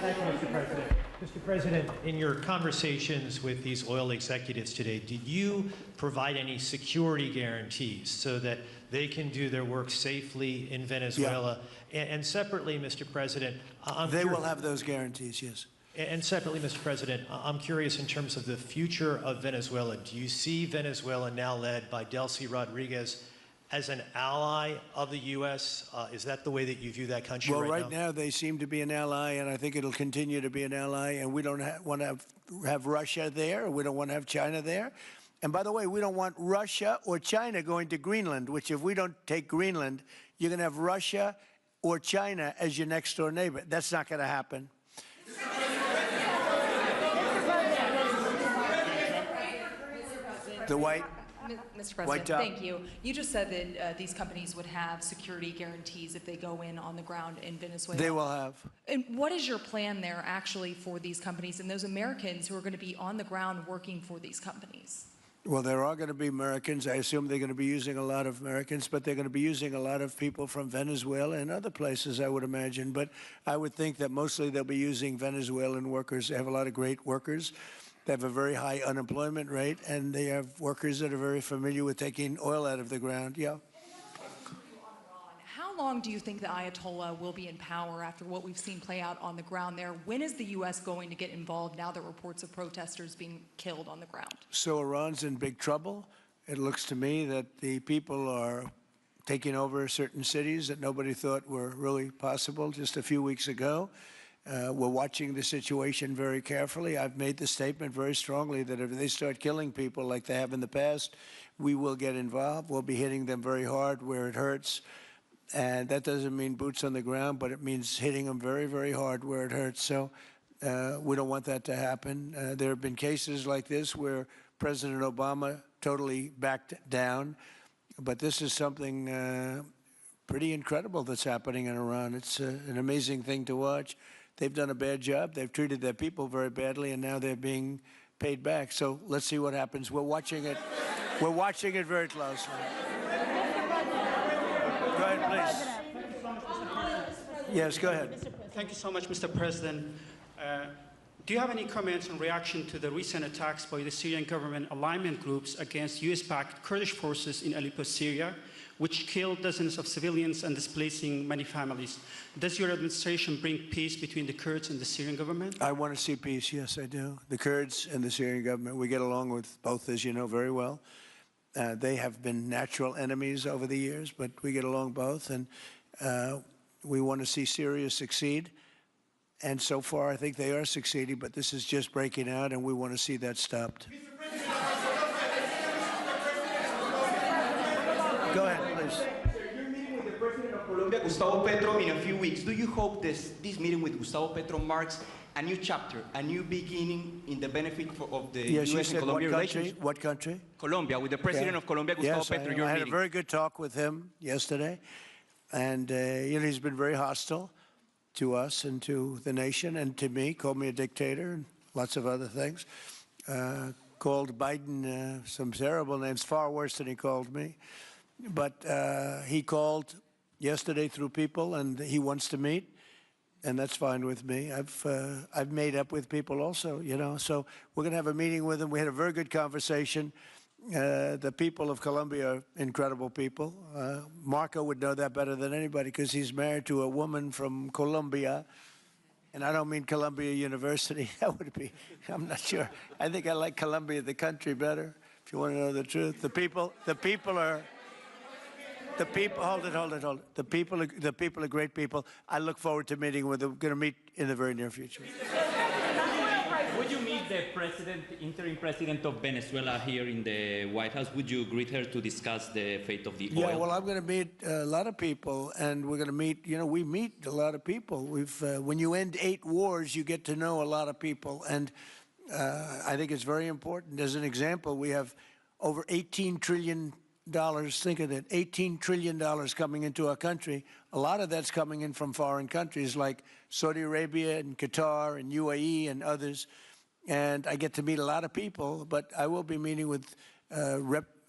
Thank you, Mr. President. Mr. President, in your conversations with these oil executives today, did you provide any security guarantees so that they can do their work safely in Venezuela? Yeah. And separately, Mr. President, they will have those guarantees, yes. And separately, Mr. President, I'm curious in terms of the future of Venezuela. Do you see Venezuela, now led by Delcy Rodriguez, as an ally of the U.S.? Is that the way that you view that country Well, right right now they seem to be an ally, and I think it'll continue to be an ally. And we don't want to have Russia there. We don't want to have China there. And by the way, we don't want Russia or China going to Greenland, which if we don't take Greenland, you're going to have Russia or China as your next door neighbor. That's not going to happen. The white. Mr. President, thank you. You just said that these companies would have security guarantees if they go in on the ground in Venezuela. They will have. And what is your plan there actually for these companies and those Americans who are going to be on the ground working for these companies? Well, there are going to be Americans. I assume they're going to be using a lot of Americans, but they're going to be using a lot of people from Venezuela and other places, I would imagine. But I would think that mostly they'll be using Venezuelan workers. They have a lot of great workers. They have a very high unemployment rate, and they have workers that are very familiar with taking oil out of the ground. Yeah. How long do you think the Ayatollah will be in power after what we've seen play out on the ground there? When is the U.S. going to get involved now that reports of protesters being killed on the ground? So Iran's in big trouble. It looks to me that the people are taking over certain cities that nobody thought were really possible just a few weeks ago. We're watching the situation very carefully. I've made the statement very strongly that if they start killing people like they have in the past, we will get involved. We'll be hitting them very hard where it hurts. And that doesn't mean boots on the ground, but it means hitting them very, very hard where it hurts. So we don't want that to happen. There have been cases like this where President Obama totally backed down. But this is something pretty incredible that's happening in Iran. It's an amazing thing to watch. They've done a bad job. They've treated their people very badly, and now they're being paid back. So let's see what happens. We're watching it. We're watching it very closely. Go ahead, please. Yes, go ahead. Thank you so much, Mr. President. Do you have any comments in reaction to the recent attacks by the Syrian government alignment groups against US-backed Kurdish forces in Aleppo, Syria, which killed dozens of civilians and displacing many families? Does your administration bring peace between the Kurds and the Syrian government? I want to see peace, yes, I do. The Kurds and the Syrian government, we get along with both, as you know, very well. They have been natural enemies over the years, but we get along both, and we want to see Syria succeed. And so far, I think they are succeeding, but this is just breaking out, and we want to see that stopped. Go ahead, please. You're meeting with the President of Colombia, Gustavo Petro, in a few weeks. Do you hope this meeting with Gustavo Petro marks a new chapter, a new beginning in the benefit of the U.S. and Colombia relations? What country? Colombia, with the President of Colombia, Gustavo Petro, you're I had meeting. a very good talk with him yesterday, and he's been very hostile to us and to the nation and to me, called me a dictator and lots of other things. Called Biden some terrible names, far worse than he called me. But he called yesterday through people, and he wants to meet, and that's fine with me. I've made up with people also, you know. So we're going to have a meeting with him. We had a very good conversation. The people of Colombia are incredible people. Marco would know that better than anybody because he's married to a woman from Colombia. And I don't mean Columbia University. That would be, I'm not sure. I think I like Columbia, the country, better, if you want to know the truth. The people are, hold it. The people are great people. I look forward to meeting with them. We're going to meet in the very near future. Would you meet the interim president of Venezuela here in the White House? Would you greet her to discuss the fate of the oil? Yeah, well, I'm going to meet a lot of people, and we're going to meet, we meet a lot of people. When you end 8 wars, you get to know a lot of people, and I think it's very important. As an example, we have over $18 trillion, think of it, $18 trillion coming into our country. A lot of that's coming in from foreign countries like Saudi Arabia and Qatar and UAE and others. And I get to meet a lot of people, but I will be meeting with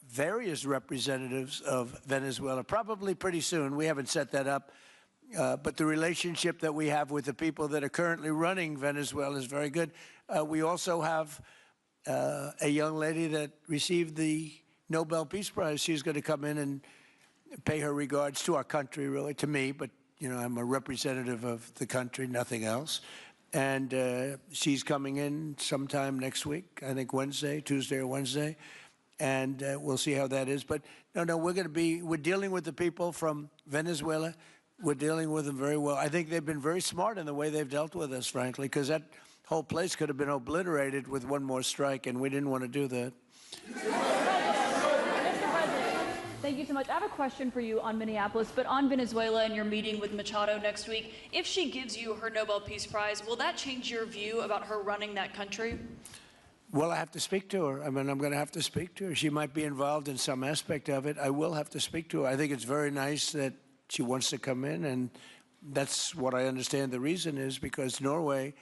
various representatives of Venezuela, probably pretty soon. We haven't set that up. But the relationship that we have with the people that are currently running Venezuela is very good. We also have a young lady that received the Nobel Peace Prize. She's going to come in and pay her regards to our country, really, to me, but, I'm a representative of the country, nothing else. and she's coming in sometime next week, I think Tuesday or Wednesday, and we'll see how that is. But no, we're dealing with the people from Venezuela. We're dealing with them very well. I think they've been very smart in the way they've dealt with us, frankly, because that whole place could have been obliterated with one more strike, and we didn't want to do that. Thank you so much. I have a question for you on Minneapolis, but on Venezuela and your meeting with Machado next week. If she gives you her Nobel Peace Prize, will that change your view about her running that country? Well, I have to speak to her. I mean, I'm going to have to speak to her. She might be involved in some aspect of it. I will have to speak to her. I think it's very nice that she wants to come in, and that's what I understand the reason is, because Norway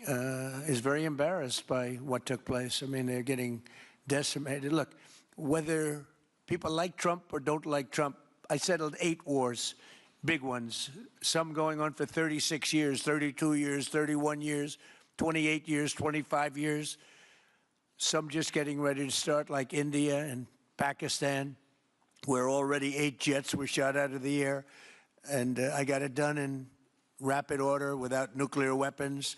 is very embarrassed by what took place. I mean, they're getting decimated. Look, whether people like Trump or don't like Trump, I settled 8 wars, big ones, some going on for 36 years, 32 years, 31 years, 28 years, 25 years, some just getting ready to start, like India and Pakistan, where already 8 jets were shot out of the air, and I got it done in rapid order without nuclear weapons.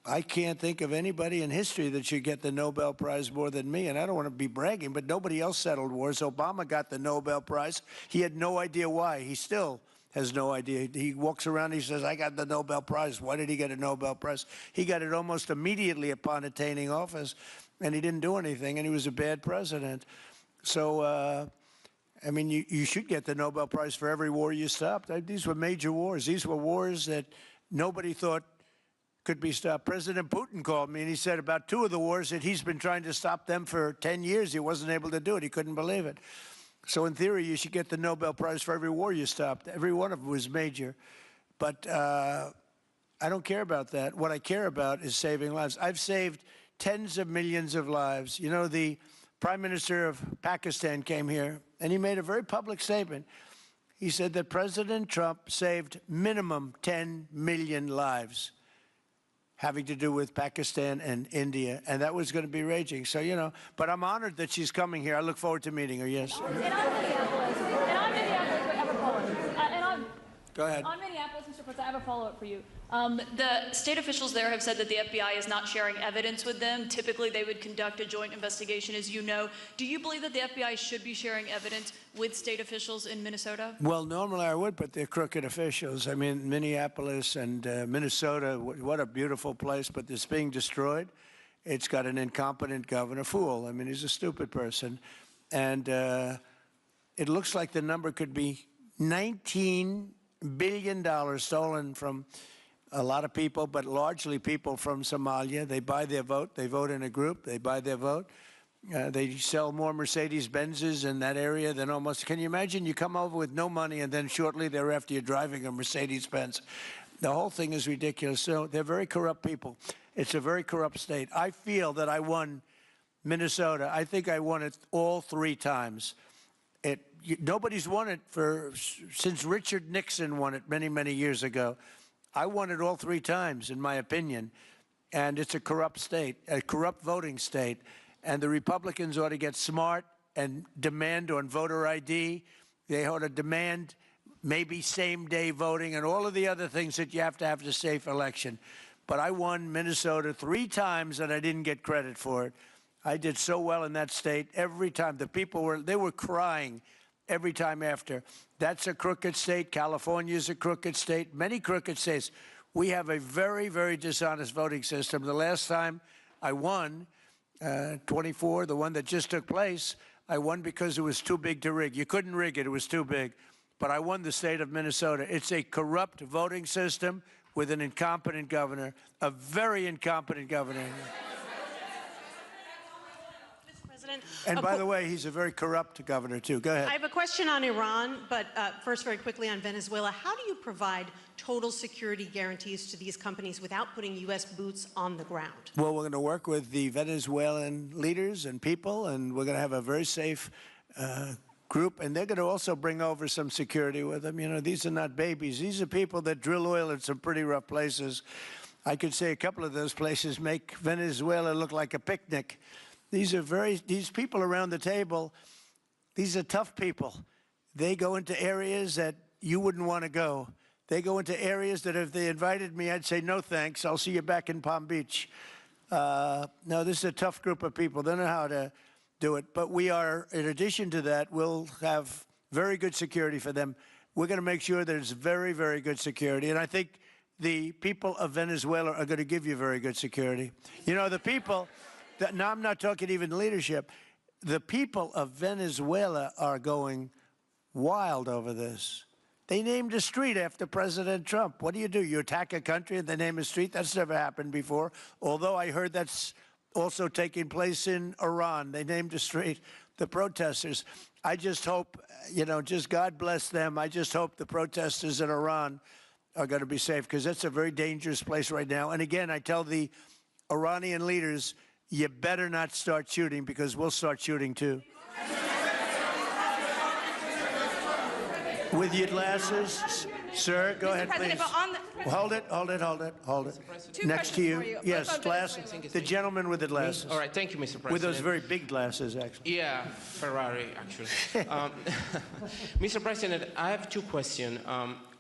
I can't think of anybody in history that should get the Nobel Prize more than me, and I don't want to be bragging, but nobody else settled wars. Obama got the Nobel Prize. He had no idea why. He still has no idea. He walks around and he says, I got the Nobel Prize. Why did he get a Nobel Prize? He got it almost immediately upon attaining office, and he didn't do anything, and he was a bad president. So, I mean, you should get the Nobel Prize for every war you stopped. These were major wars. These were wars that nobody thought could be stopped. President Putin called me, and he said about 2 of the wars that he's been trying to stop them for 10 years. He wasn't able to do it. He couldn't believe it. So in theory, you should get the Nobel Prize for every war you stopped. Every one of them was major. But I don't care about that. What I care about is saving lives. I've saved tens of millions of lives. You know, the Prime Minister of Pakistan came here, and he made a very public statement. He said that President Trump saved minimum 10 million lives having to do with Pakistan and India, and that was going to be raging. So, you know, but I'm honored that she's coming here. I look forward to meeting her, yes. And on Minneapolis, but I have a follow-up. Go ahead. On Minneapolis, Mr. President, I have a follow-up for you. The state officials there have said that the FBI is not sharing evidence with them. Typically, they would conduct a joint investigation, as you know. Do you believe that the FBI should be sharing evidence with state officials in Minnesota? Well, normally I would, but they're crooked officials. I mean, Minneapolis and Minnesota, what a beautiful place, but it's being destroyed. It's got an incompetent governor, fool. I mean, he's a stupid person. And it looks like the number could be $19 billion stolen from a lot of people, but largely people from Somalia. They buy their vote. They vote in a group. They buy their vote. They sell more Mercedes-Benzes in that area than almost. Can you imagine? You come over with no money, and then shortly thereafter you're driving a Mercedes-Benz. The whole thing is ridiculous. So they're very corrupt people. It's a very corrupt state. I feel that I won Minnesota. I think I won it all 3 times. Nobody's won it since Richard Nixon won it many, many years ago. I won it all 3 times, in my opinion. And it's a corrupt state, a corrupt voting state. And the Republicans ought to get smart and demand on voter ID. They ought to demand maybe same-day voting and all of the other things that you have to have a safe election. But I won Minnesota 3 times, and I didn't get credit for it. I did so well in that state every time. The people were crying every time after. That's a crooked state. California is a crooked state. Many crooked states. We have a very, very dishonest voting system. The last time I won, 24, the one that just took place, I won because it was too big to rig. You couldn't rig it. It was too big. But I won the state of Minnesota. It's a corrupt voting system with an incompetent governor, a very incompetent governor. And by the way, he's a very corrupt governor, too. Go ahead. I have a question on Iran, but first, very quickly on Venezuela. How do you provide total security guarantees to these companies without putting U.S. boots on the ground? Well, we're going to work with the Venezuelan leaders and people, and we're going to have a very safe group. And they're going to also bring over some security with them. You know, these are not babies. These are people that drill oil in some pretty rough places. I could say a couple of those places make Venezuela look like a picnic. These people around the table, these are tough people. They go into areas that you wouldn't want to go. They go into areas that if they invited me, I'd say, no thanks, I'll see you back in Palm Beach. No, this is a tough group of people. They know how to do it. But we are, in addition to that, we'll have very good security for them. We're going to make sure there's very, very good security. And I think the people of Venezuela are going to give you very good security. You know, the people, now I'm not talking even leadership, the people of Venezuela are going wild over this. They named a street after President Trump. What do? You attack a country and they name a street? That's never happened before. Although I heard that's also taking place in Iran. They named a street. The protesters. I just hope, you know, just God bless them. I just hope the protesters in Iran are going to be safe, because that's a very dangerous place right now. And again, I tell the Iranian leaders, you better not start shooting, because we'll start shooting too. With your glasses, sir, go ahead, please. Hold it. Next to you. Yes, glasses. The gentleman with the glasses. All right, thank you, Mr. President. With those very big glasses, actually. Yeah, Ferrari, actually. Mr. President, I have two questions.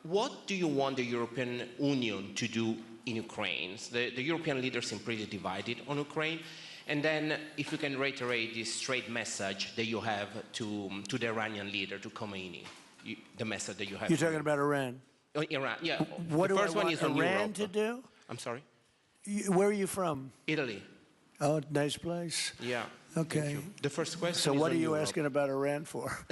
What do you want the European Union to do in Ukraine? The European leaders seem pretty divided on Ukraine. And then, if you can reiterate this straight message that you have to the Iranian leader, to Khomeini. The message that you have. You're talking about Iran? Oh, Iran, yeah. What the do first I want one is on Iran Europe. to do? I'm sorry? Where are you from? Italy. Oh, nice place. Yeah. Okay. The first question So is what on are you Europe. asking about Iran for?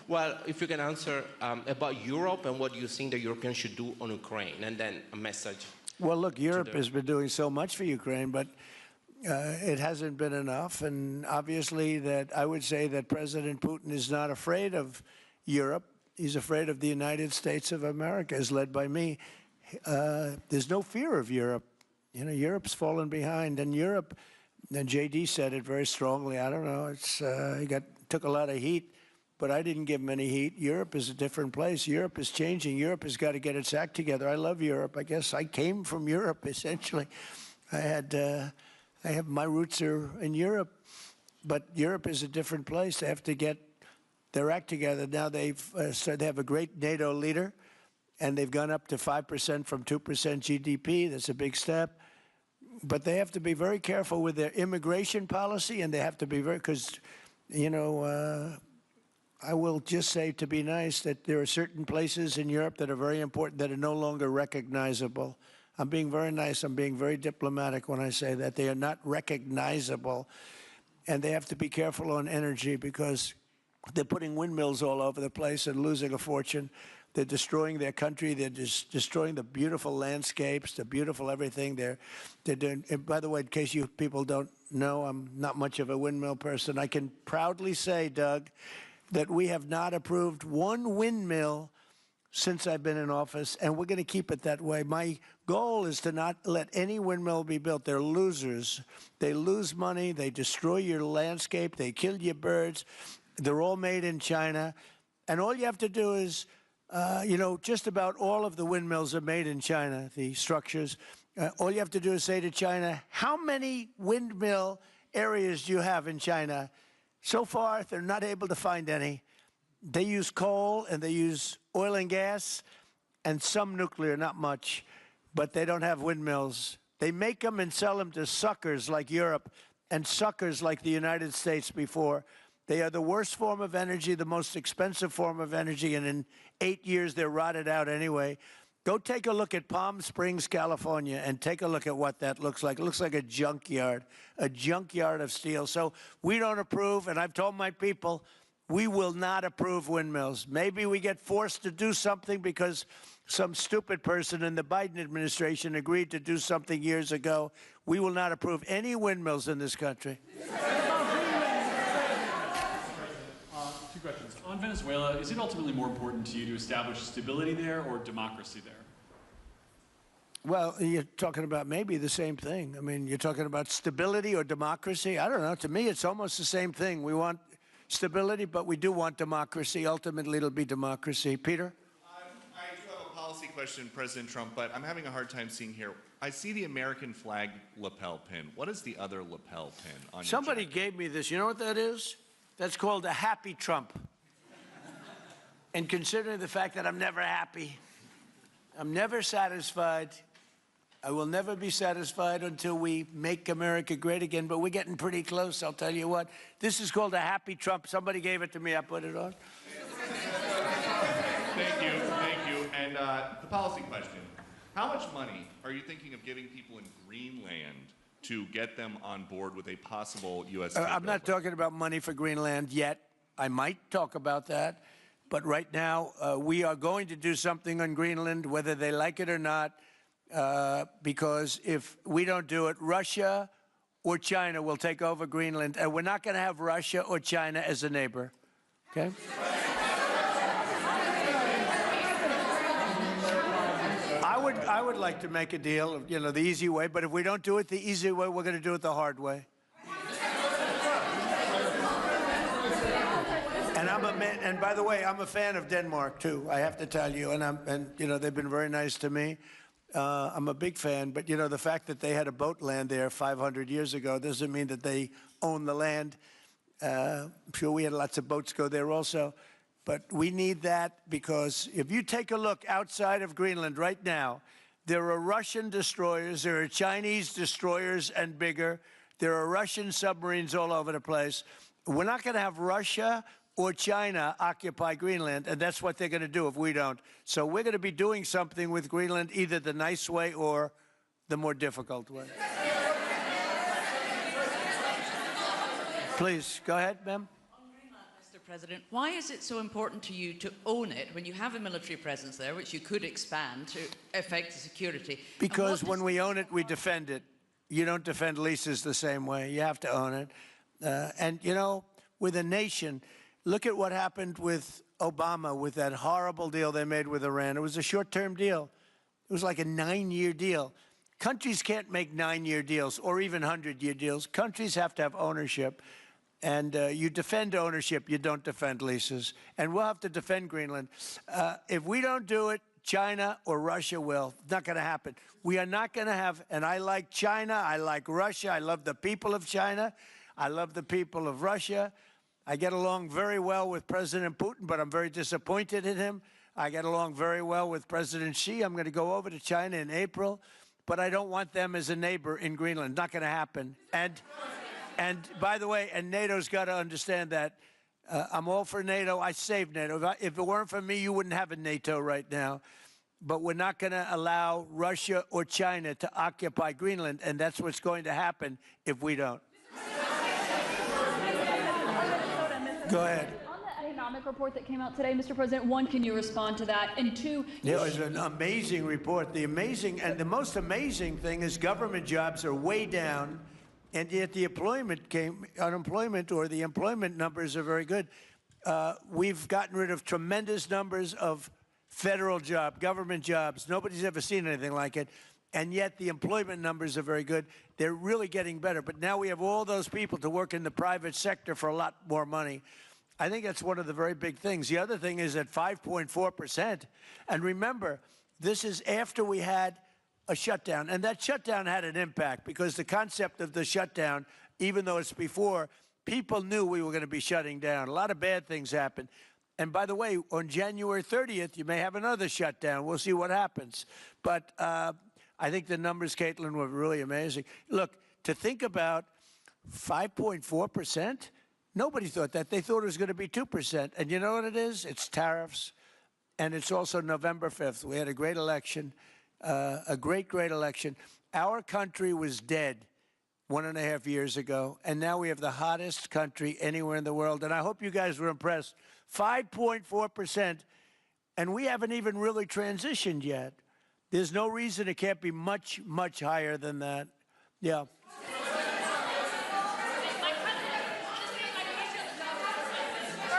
Well, if you can answer about Europe and what you think the Europeans should do on Ukraine, and then a message. Well, look, Europe has been doing so much for Ukraine, but it hasn't been enough. And obviously that I would say that President Putin is not afraid of Europe. He's afraid of the United States of America, as led by me. There's no fear of Europe. You know, Europe's fallen behind. And Europe, and J.D. said it very strongly, I don't know, it's he took a lot of heat, but I didn't give him any heat. Europe is a different place. Europe is changing. Europe has got to get its act together. I love Europe. I guess I came from Europe, essentially. I have my roots are in Europe, but Europe is a different place. They have to get their act together. Now they have a great NATO leader, and they've gone up to 5% from 2% GDP. That's a big step. But they have to be very careful with their immigration policy, and they have to be very, because, you know, I will just say, to be nice, that there are certain places in Europe that are very important that are no longer recognizable. I'm being very nice. I'm being very diplomatic when I say that. They are not recognizable, and they have to be careful on energy, because they're putting windmills all over the place and losing a fortune. They're destroying their country. They're just destroying the beautiful landscapes, the beautiful everything. They're doing. And by the way, in case you people don't know, I'm not much of a windmill person. I can proudly say, Doug, that we have not approved one windmill since I've been in office, and we're going to keep it that way. My goal is to not let any windmill be built. They're losers. They lose money. They destroy your landscape. They kill your birds. They're all made in China. And all you have to do is, you know, just about all of the windmills are made in China, the structures. All you have to do is say to China, how many windmill areas do you have in China? So far, they're not able to find any. They use coal and they use oil and gas and some nuclear, not much, but they don't have windmills. They make them and sell them to suckers like Europe and suckers like the United States before. They are the worst form of energy, the most expensive form of energy, and in 8 years they're rotted out anyway. Go take a look at Palm Springs, California, and take a look at what that looks like. It looks like a junkyard of steel. So we don't approve, and I've told my people, we will not approve windmills. Maybe we get forced to do something because some stupid person in the Biden administration agreed to do something years ago. We will not approve any windmills in this country. Two questions. On Venezuela, is it ultimately more important to you to establish stability there or democracy there? Well, you're talking about maybe the same thing. I mean, you're talking about stability or democracy. I don't know. To me, it's almost the same thing. We want stability, but we do want democracy. Ultimately, it'll be democracy. Peter? I do have a policy question, President Trump, but I'm having a hard time seeing here. I see the American flag lapel pin. What is the other lapel pin on your Somebody gave me this. You know what that is? That's called a happy Trump. And considering the fact that I'm never happy, I'm never satisfied. I will never be satisfied until we make America great again, but we're getting pretty close, I'll tell you what. This is called a happy Trump. Somebody gave it to me, I put it on. Thank you, thank you. And the policy question. How much money are you thinking of giving people in Greenland to get them on board with a possible U.S. I'm not talking about money for Greenland yet. I might talk about that. But right now, we are going to do something on Greenland, whether they like it or not, because if we don't do it, Russia or China will take over Greenland, and we're not going to have Russia or China as a neighbor. Okay? I would like to make a deal, you know, the easy way, but if we don't do it the easy way, we're going to do it the hard way. And by the way, I'm a fan of Denmark too. I have to tell you, and you know, they've been very nice to me. I'm a big fan, but you know, the fact that they had a boat land there 500 years ago doesn't mean that they own the land. I'm sure we had lots of boats go there also, but we need that because if you take a look outside of Greenland right now, there are Russian destroyers, there are Chinese destroyers and bigger, there are Russian submarines all over the place. We're not going to have Russia or China occupy Greenland, and that's what they're going to do if we don't. So we're going to be doing something with Greenland, either the nice way or the more difficult way. Please, go ahead, ma'am. Mr. President, why is it so important to you to own it when you have a military presence there, which you could expand to affect the security? Because when we own it, we defend it. You don't defend leases the same way. You have to own it. And, you know, with a nation, look at what happened with Obama, with that horrible deal they made with Iran. It was a short-term deal. It was like a 9-year deal. Countries can't make 9-year deals or even 100-year deals. Countries have to have ownership. And you defend ownership, you don't defend leases. And we'll have to defend Greenland. If we don't do it, China or Russia will. It's not going to happen. We are not going to have, and I like China, I like Russia, I love the people of China, I love the people of Russia. I get along very well with President Putin, but I'm very disappointed in him. I get along very well with President Xi. I'm going to go over to China in April, but I don't want them as a neighbor in Greenland. Not going to happen. And by the way, and NATO's got to understand that. I'm all for NATO. I saved NATO. If it weren't for me, you wouldn't have a NATO right now. But we're not going to allow Russia or China to occupy Greenland, and that's what's going to happen if we don't. Go ahead. On the economic report that came out today, Mr. President, one, can you respond to that? And two, it was an amazing report. The most amazing thing is government jobs are way down, and yet the unemployment or the employment numbers are very good. We've gotten rid of tremendous numbers of federal government jobs. Nobody's ever seen anything like it. And yet the employment numbers are very good. They're really getting better. But now we have all those people to work in the private sector for a lot more money. I think that's one of the very big things. The other thing is at 5.4%. And remember, this is after we had a shutdown. And that shutdown had an impact because the concept of the shutdown, even though it's before, people knew we were going to be shutting down. A lot of bad things happened. And by the way, on January 30th, you may have another shutdown. We'll see what happens. But I think the numbers, Caitlin, were really amazing. Look, to think about 5.4%, nobody thought that. They thought it was going to be 2%. And you know what it is? It's tariffs. And it's also November 5th. We had a great election, a great, great election. Our country was dead 1.5 years ago. And now we have the hottest country anywhere in the world. And I hope you guys were impressed. 5.4%. And we haven't even really transitioned yet. There's no reason it can't be much, much higher than that. Yeah.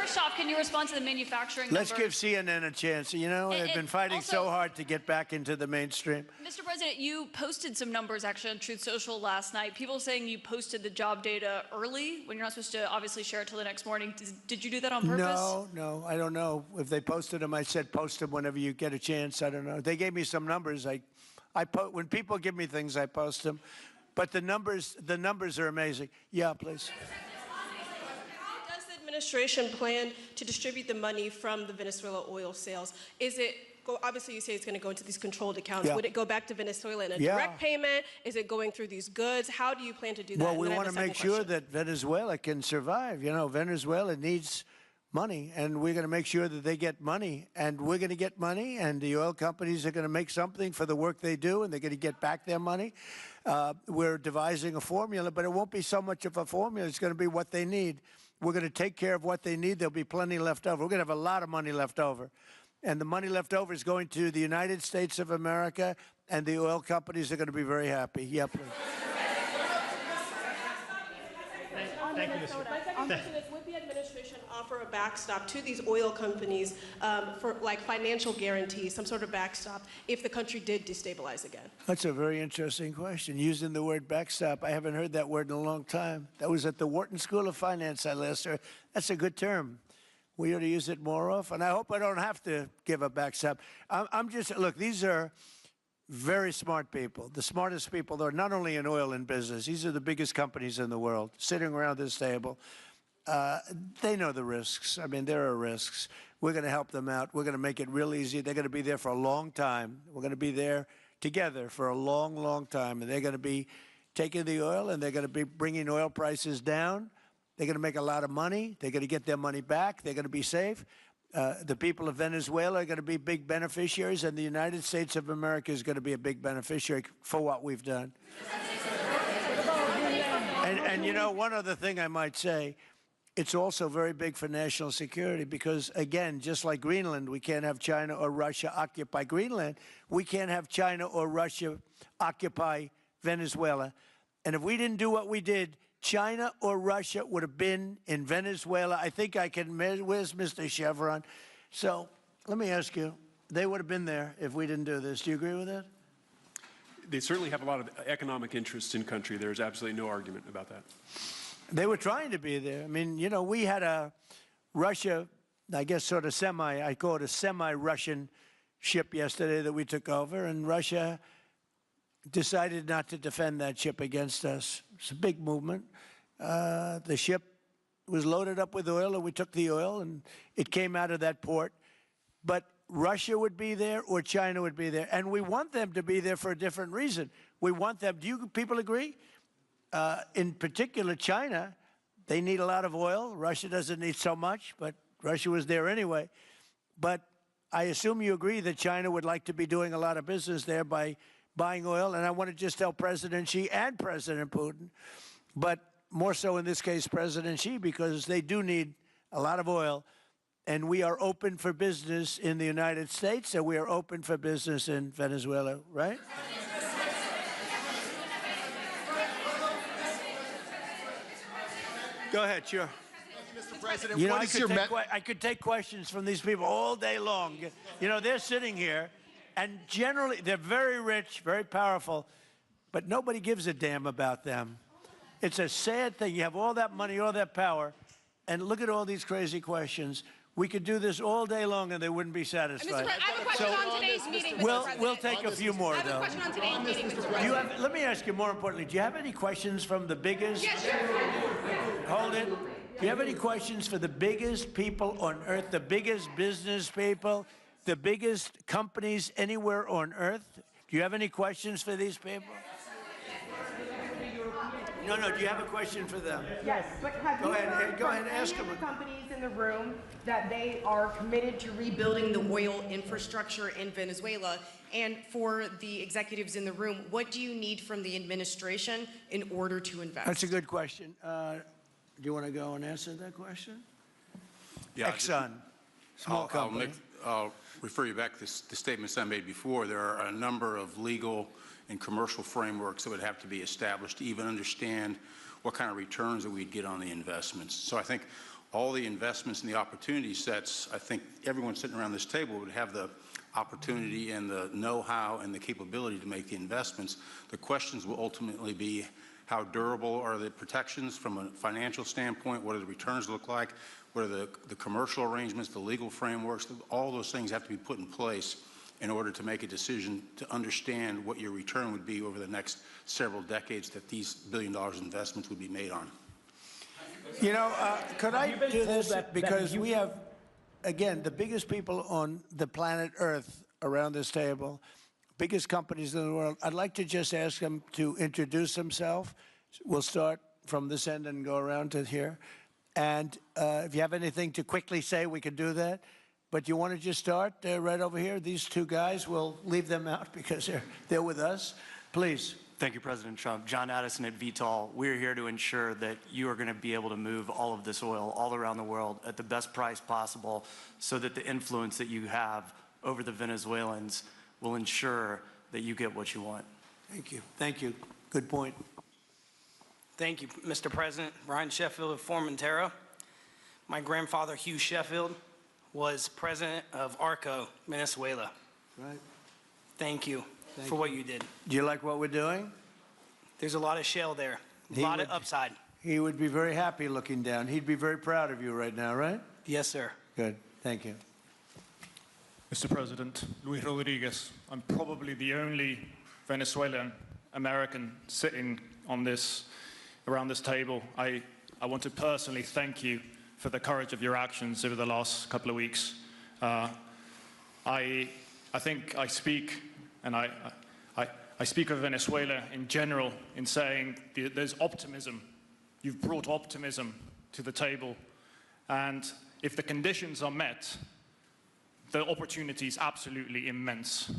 first off, can you respond to the manufacturing Let's number? give CNN a chance. You know, they've been fighting so hard to get back into the mainstream. Mr. President, you posted some numbers actually on Truth Social last night. People saying you posted the job data early when you're not supposed to obviously share it till the next morning. Did you do that on purpose? No, I don't know. If they posted them, I said post them whenever you get a chance. I don't know. They gave me some numbers. When people give me things, I post them. But the numbers are amazing. Yeah, please. How does the administration plan to distribute the money from the Venezuela oil sales? Is it go, obviously you say it's going to go into these controlled accounts. Yeah. Would it go back to Venezuela in a Yeah. direct payment? Is it going through these goods? How do you plan to do that? Well, And we then I have want a to make second sure question. that Venezuela can survive. You know, Venezuela needs money, and we're going to make sure that they get money, and we're going to get money, and the oil companies are going to make something for the work they do, and they're going to get back their money. We're devising a formula, but it won't be so much of a formula. It's going to be what they need. We're going to take care of what they need. There'll be plenty left over. We're going to have a lot of money left over. And the money left over is going to the United States of America, and the oil companies are going to be very happy. Yeah, please. Thank you, Mr. My second question is, would the administration offer a backstop to these oil companies for like financial guarantees, some sort of backstop, if the country did destabilize again? That's a very interesting question. Using the word backstop, I haven't heard that word in a long time. That was at the Wharton School of Finance I last heard. That's a good term. We ought to use it more often. I hope I don't have to give a backstop. I'm just, look, these are very smart people, the smartest people. They're not only in oil and business. These are the biggest companies in the world sitting around this table. They know the risks. I mean, there are risks. We're going to help them out. We're going to make it real easy. They're going to be there for a long time. We're going to be there together for a long, long time. And they're going to be taking the oil, and they're going to be bringing oil prices down. They're going to make a lot of money. They're going to get their money back. They're going to be safe. The people of Venezuela are going to be big beneficiaries, and the United States of America is going to be a big beneficiary for what we've done. And you know, one other thing I might say, it's also very big for national security because, again, just like Greenland, we can't have China or Russia occupy Greenland. We can't have China or Russia occupy Venezuela. And if we didn't do what we did, China or Russia would have been in Venezuela. I think I can, where's Mr. Chevron? So let me ask you, they would have been there if we didn't do this. Do you agree with that? They certainly have a lot of economic interest in country. There's absolutely no argument about that. They were trying to be there. I mean, you know, we had a Russia, I guess sort of I call it a semi-Russian ship yesterday that we took over, and Russia decided not to defend that ship against us. It's a big movement. The ship was loaded up with oil, and we took the oil, and it came out of that port. But Russia would be there or China would be there, and we want them to be there for a different reason. We want them, do you people agree? In particular, China, they need a lot of oil. Russia doesn't need so much, but Russia was there anyway. But I assume you agree that China would like to be doing a lot of business there by buying oil, and I want to just tell President Xi and President Putin, but more so in this case President Xi, because they do need a lot of oil, and we are open for business in the United States, and we are open for business in Venezuela, right? Go ahead, sure. Mr. President, You know, what is your I could take questions from these people all day long. You know, they're sitting here, and generally, they're very rich, very powerful, but nobody gives a damn about them. It's a sad thing. You have all that money, all that power, and look at all these crazy questions. We could do this all day long, and they wouldn't be satisfied. I have a question on today's meeting, Mr. President. We'll take a few more, though. I have a question on today's meeting, Mr. President. Let me ask you more importantly, do you have any questions from the biggest? Yeah, sure. Hold it. Do you have any questions for the biggest people on earth, the biggest business people, the biggest companies anywhere on earth? Do you have any questions for these people? No, do you have a question for them? Yes, but have Go you ahead, heard go ahead, from ask any them. of the companies in the room that they are committed to rebuilding the oil infrastructure in Venezuela? And for the executives in the room, what do you need from the administration in order to invest? That's a good question. Do you want to go and answer that question? Yeah, Exxon, small company. I'll refer you back to the statements I made before. There are a number of legal and commercial frameworks that would have to be established to even understand what kind of returns that we'd get on the investments. So I think all the investments and the opportunity sets, I think everyone sitting around this table would have the opportunity and the know-how and the capability to make the investments. The questions will ultimately be, how durable are the protections from a financial standpoint? What do the returns look like? What are the commercial arrangements, the legal frameworks? All those things have to be put in place in order to make a decision to understand what your return would be over the next several decades that these billion-dollar investments would be made on. You know, could I do this? Because we have, again, the biggest people on the planet Earth around this table, biggest companies in the world. I'd like to just ask them to introduce themselves. We'll start from this end and go around to here. And if you have anything to quickly say, we can do that. But you want to just start right over here? These two guys, we'll leave them out because they're with us. Please. Thank you, President Trump. John Addison at Vitol. We're here to ensure that you are going to be able to move all of this oil all around the world at the best price possible so that the influence that you have over the Venezuelans will ensure that you get what you want. Thank you. Thank you. Good point. Thank you, Mr. President. Brian Sheffield of Formentera. My grandfather, Hugh Sheffield, was president of ARCO, Venezuela. Right. Thank you for what you did. Do you like what we're doing? There's a lot of shale there, a lot of upside. He would be very happy looking down. He'd be very proud of you right now, right? Yes, sir. Good. Thank you. Mr. President, Luis Rodriguez. I'm probably the only Venezuelan American sitting on around this table. I want to personally thank you for the courage of your actions over the last couple of weeks. I think I speak, and I speak of Venezuela in general in saying there's optimism. You've brought optimism to the table, and if the conditions are met, the opportunity is absolutely immense.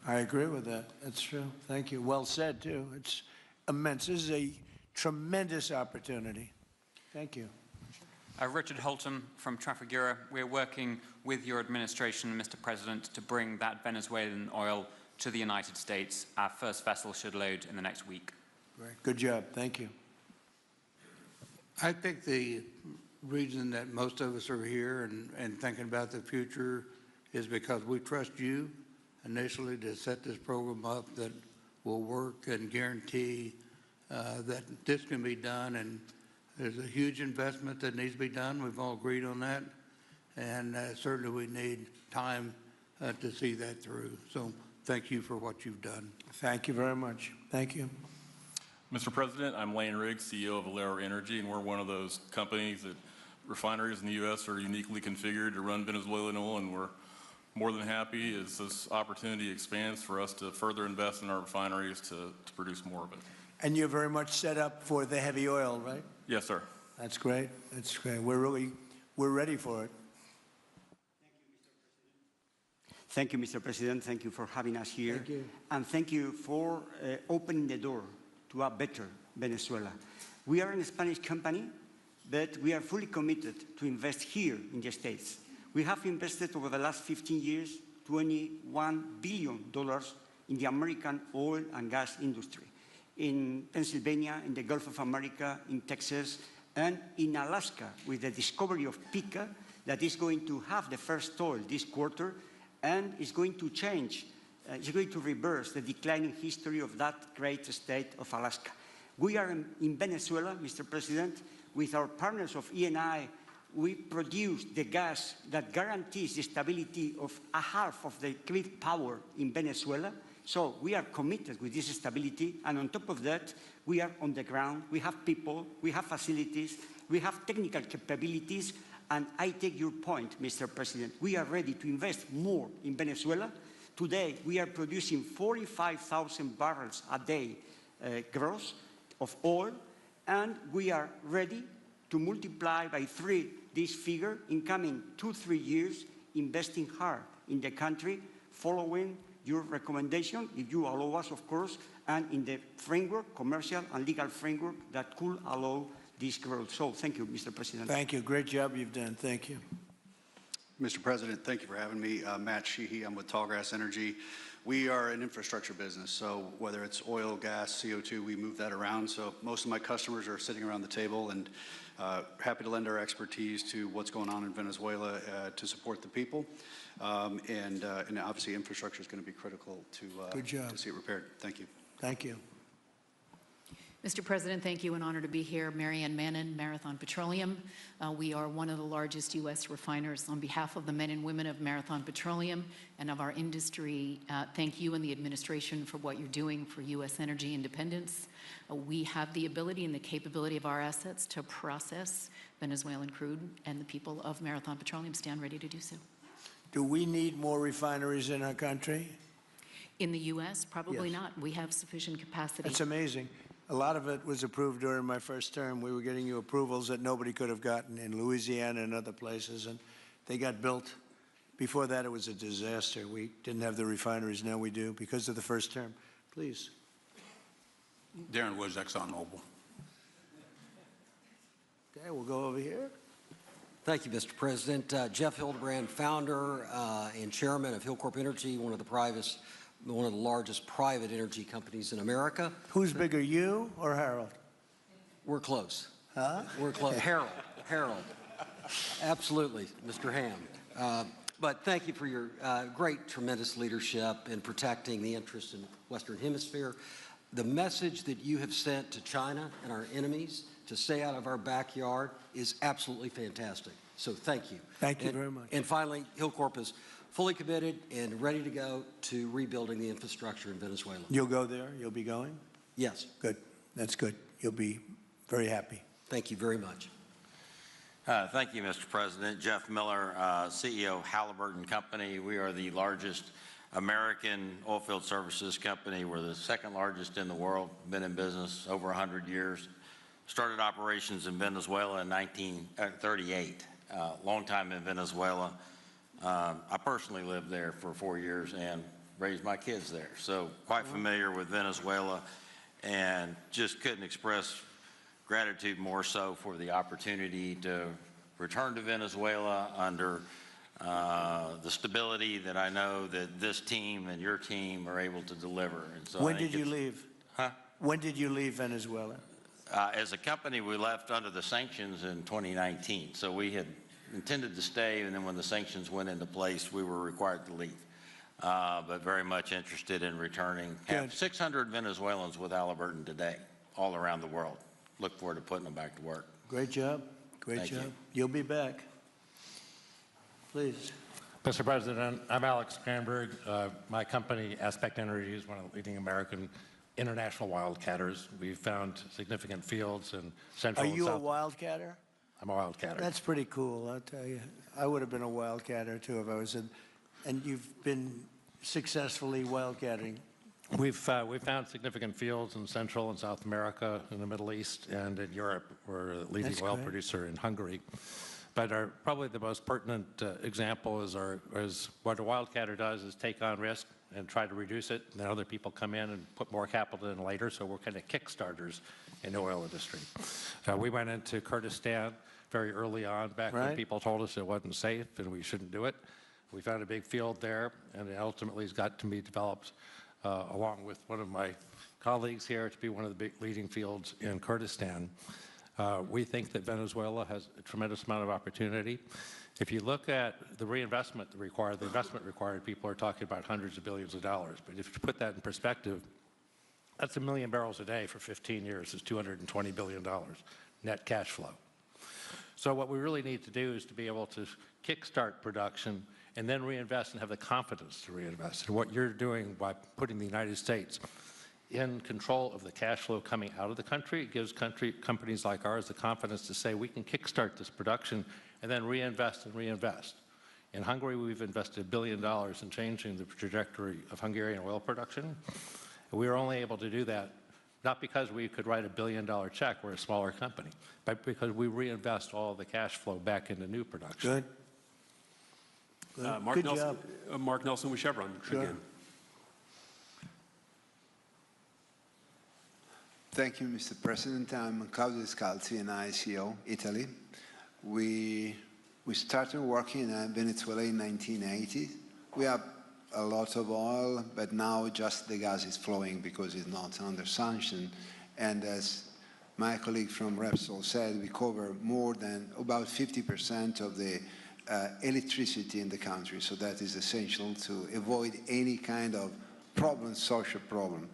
I agree with that. That's true. Thank you. Well said, too. It's immense. This is a tremendous opportunity. Thank you. Richard Holton from Trafigura. We're working with your administration, Mr. President, to bring that Venezuelan oil to the United States. Our first vessel should load in the next week. Great. Good job. Thank you. I think the reason that most of us are here and thinking about the future is because we trust you initially to set this program up that will work and guarantee that this can be done. And there's a huge investment that needs to be done. We've all agreed on that. And certainly we need time to see that through. So thank you for what you've done. Thank you very much. Thank you. Mr. President, I'm Lane Riggs, CEO of Valero Energy, and we're one of those companies that refineries in the U.S. are uniquely configured to run Venezuelan oil, and we're more than happy as this opportunity expands for us to further invest in our refineries to produce more of it. And you're very much set up for the heavy oil, right? Yes, sir. That's great. That's great. We're ready for it. Thank you, Mr. President. Thank you for having us here. Thank you. And thank you for opening the door to a better Venezuela. We are a Spanish company, but we are fully committed to invest here in the States. We have invested over the last 15 years $21 billion in the American oil and gas industry, in Pennsylvania, in the Gulf of America, in Texas, and in Alaska with the discovery of Pikka that is going to have the first oil this quarter and is going to change, is going to reverse the declining history of that great state of Alaska. We are in Venezuela, Mr. President, with our partners of Eni. We produce the gas that guarantees the stability of a half of the grid power in Venezuela. So we are committed with this stability, and on top of that, we are on the ground. We have people, we have facilities, we have technical capabilities, and I take your point, Mr. President. We are ready to invest more in Venezuela. Today, we are producing 45,000 barrels a day gross of oil, and we are ready to multiply by 3 this figure in coming 2-3 years, investing hard in the country, following your recommendation, if you allow us, of course, and in the framework, commercial and legal framework that could allow this growth. So thank you, Mr. President. Thank you. Great job you've done. Thank you. Mr. President, thank you for having me. Matt Sheehy, I'm with Tallgrass Energy. We are an infrastructure business, so whether it's oil, gas, CO2, we move that around. So most of my customers are sitting around the table, and happy to lend our expertise to what's going on in Venezuela to support the people. And obviously infrastructure is going to be critical to see it repaired. Thank you. Thank you. Mr. President, thank you. An honor to be here. Marianne Mannon, Marathon Petroleum. We are one of the largest U.S. refiners. On behalf of the men and women of Marathon Petroleum and of our industry, thank you and the administration for what you're doing for U.S. energy independence. We have the ability and the capability of our assets to process Venezuelan crude, and the people of Marathon Petroleum stand ready to do so. Do we need more refineries in our country? In the U.S., probably Yes. not. We have sufficient capacity. It's amazing. A lot of it was approved during my first term. We were getting you approvals that nobody could have gotten in Louisiana and other places, and they got built. Before that, it was a disaster. We didn't have the refineries. Now we do because of the first term. Please. Darren Woods, ExxonMobil. Okay, we'll go over here. Thank you, Mr. President. Jeff Hildebrand, founder and chairman of Hillcorp Energy, one of the largest private energy companies in America. Who's bigger, you or Harold? We're close. Huh? We're close. Harold. Absolutely, Mr. Ham. But thank you for your great, tremendous leadership in protecting the interests in the Western Hemisphere. The message that you have sent to China and our enemies to stay out of our backyard is absolutely fantastic. So thank you. Thank you very much. And finally, Hillcorp is fully committed and ready to go to rebuilding the infrastructure in Venezuela. You'll go there? You'll be going? Yes. Good. That's good. You'll be very happy. Thank you very much. Thank you, Mr. President. Jeff Miller, CEO of Halliburton Company. We are the largest American oilfield services company. We're the second largest in the world. Been in business over 100 years. Started operations in Venezuela in 1938. Long time in Venezuela. I personally lived there for 4 years and raised my kids there. So quite familiar with Venezuela, and just couldn't express gratitude more so for the opportunity to return to Venezuela under the stability that I know that this team and your team are able to deliver. And so When did you leave? Huh? When did you leave Venezuela? As a company, we left under the sanctions in 2019. So we had intended to stay, and then when the sanctions went into place, we were required to leave. But very much interested in returning. Have 600 Venezuelans with Halliburton today, all around the world. Look forward to putting them back to work. Great job. Great Thank job. you. You'll be back. Please. Mr. President, I'm Alex Granberg. My company, Aspect Energy, is one of the leading American international wildcatters. We've found significant fields in Central and Are you a South. wildcatter? I'm a wildcatter. That's pretty cool, I'll tell you. I would have been a wildcatter too if I was in. And you've been successfully wildcatting. We've found significant fields in Central and South America, in the Middle East, and in Europe. We're a leading That's oil great. producer in Hungary. But probably the most pertinent example is what a wildcatter does is take on risk and try to reduce it. And then other people come in and put more capital in later. So we're kind of kickstarters in the oil industry. We went into Kurdistan very early on, back when Right. people told us it wasn't safe and we shouldn't do it. We found a big field there, and it ultimately has got to be developed along with one of my colleagues here to be one of the big leading fields in Kurdistan. We think that Venezuela has a tremendous amount of opportunity. If you look at the reinvestment required, the investment required, people are talking about hundreds of billions of dollars. But if you put that in perspective, that's 1 million barrels a day for 15 years is $220 billion net cash flow. So what we really need to do is to be able to kickstart production and then reinvest and have the confidence to reinvest. And what you're doing by putting the United States in control of the cash flow coming out of the country, it gives companies like ours the confidence to say we can kickstart this production and then reinvest and reinvest. In Hungary, we've invested $1 billion in changing the trajectory of Hungarian oil production. We were only able to do that not because we could write a $1 billion check, we're a smaller company, but because we reinvest all the cash flow back into new production. Good. Mark Good Nelson, job. Mark Nelson with Chevron again. Thank you, Mr. President. I'm Claudio Scalzi, and ICO, Italy. We started working in Venezuela in 1980. We have a lot of oil, but now just the gas is flowing because it's not under sanction. And as my colleague from Repsol said, we cover more than about 50% of the electricity in the country. So that is essential to avoid any kind of problem, social problem.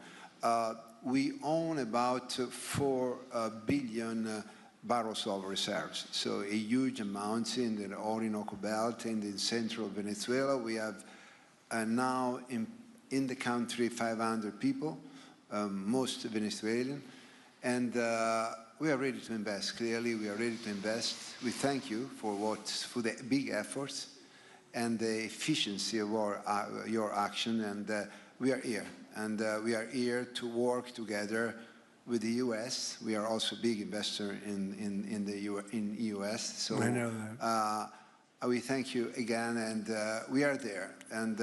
We own about 4 billion barrels of reserves, so a huge amount in the Orinoco Belt and in central Venezuela. We have now in the country 500 people, most Venezuelan, and we are ready to invest. Clearly, we are ready to invest. We thank you for the big efforts, and the efficiency of your action, and we are here. And we are here to work together with the U.S. We are also a big investor in the U.S. So I know that. We thank you again, and we are there. And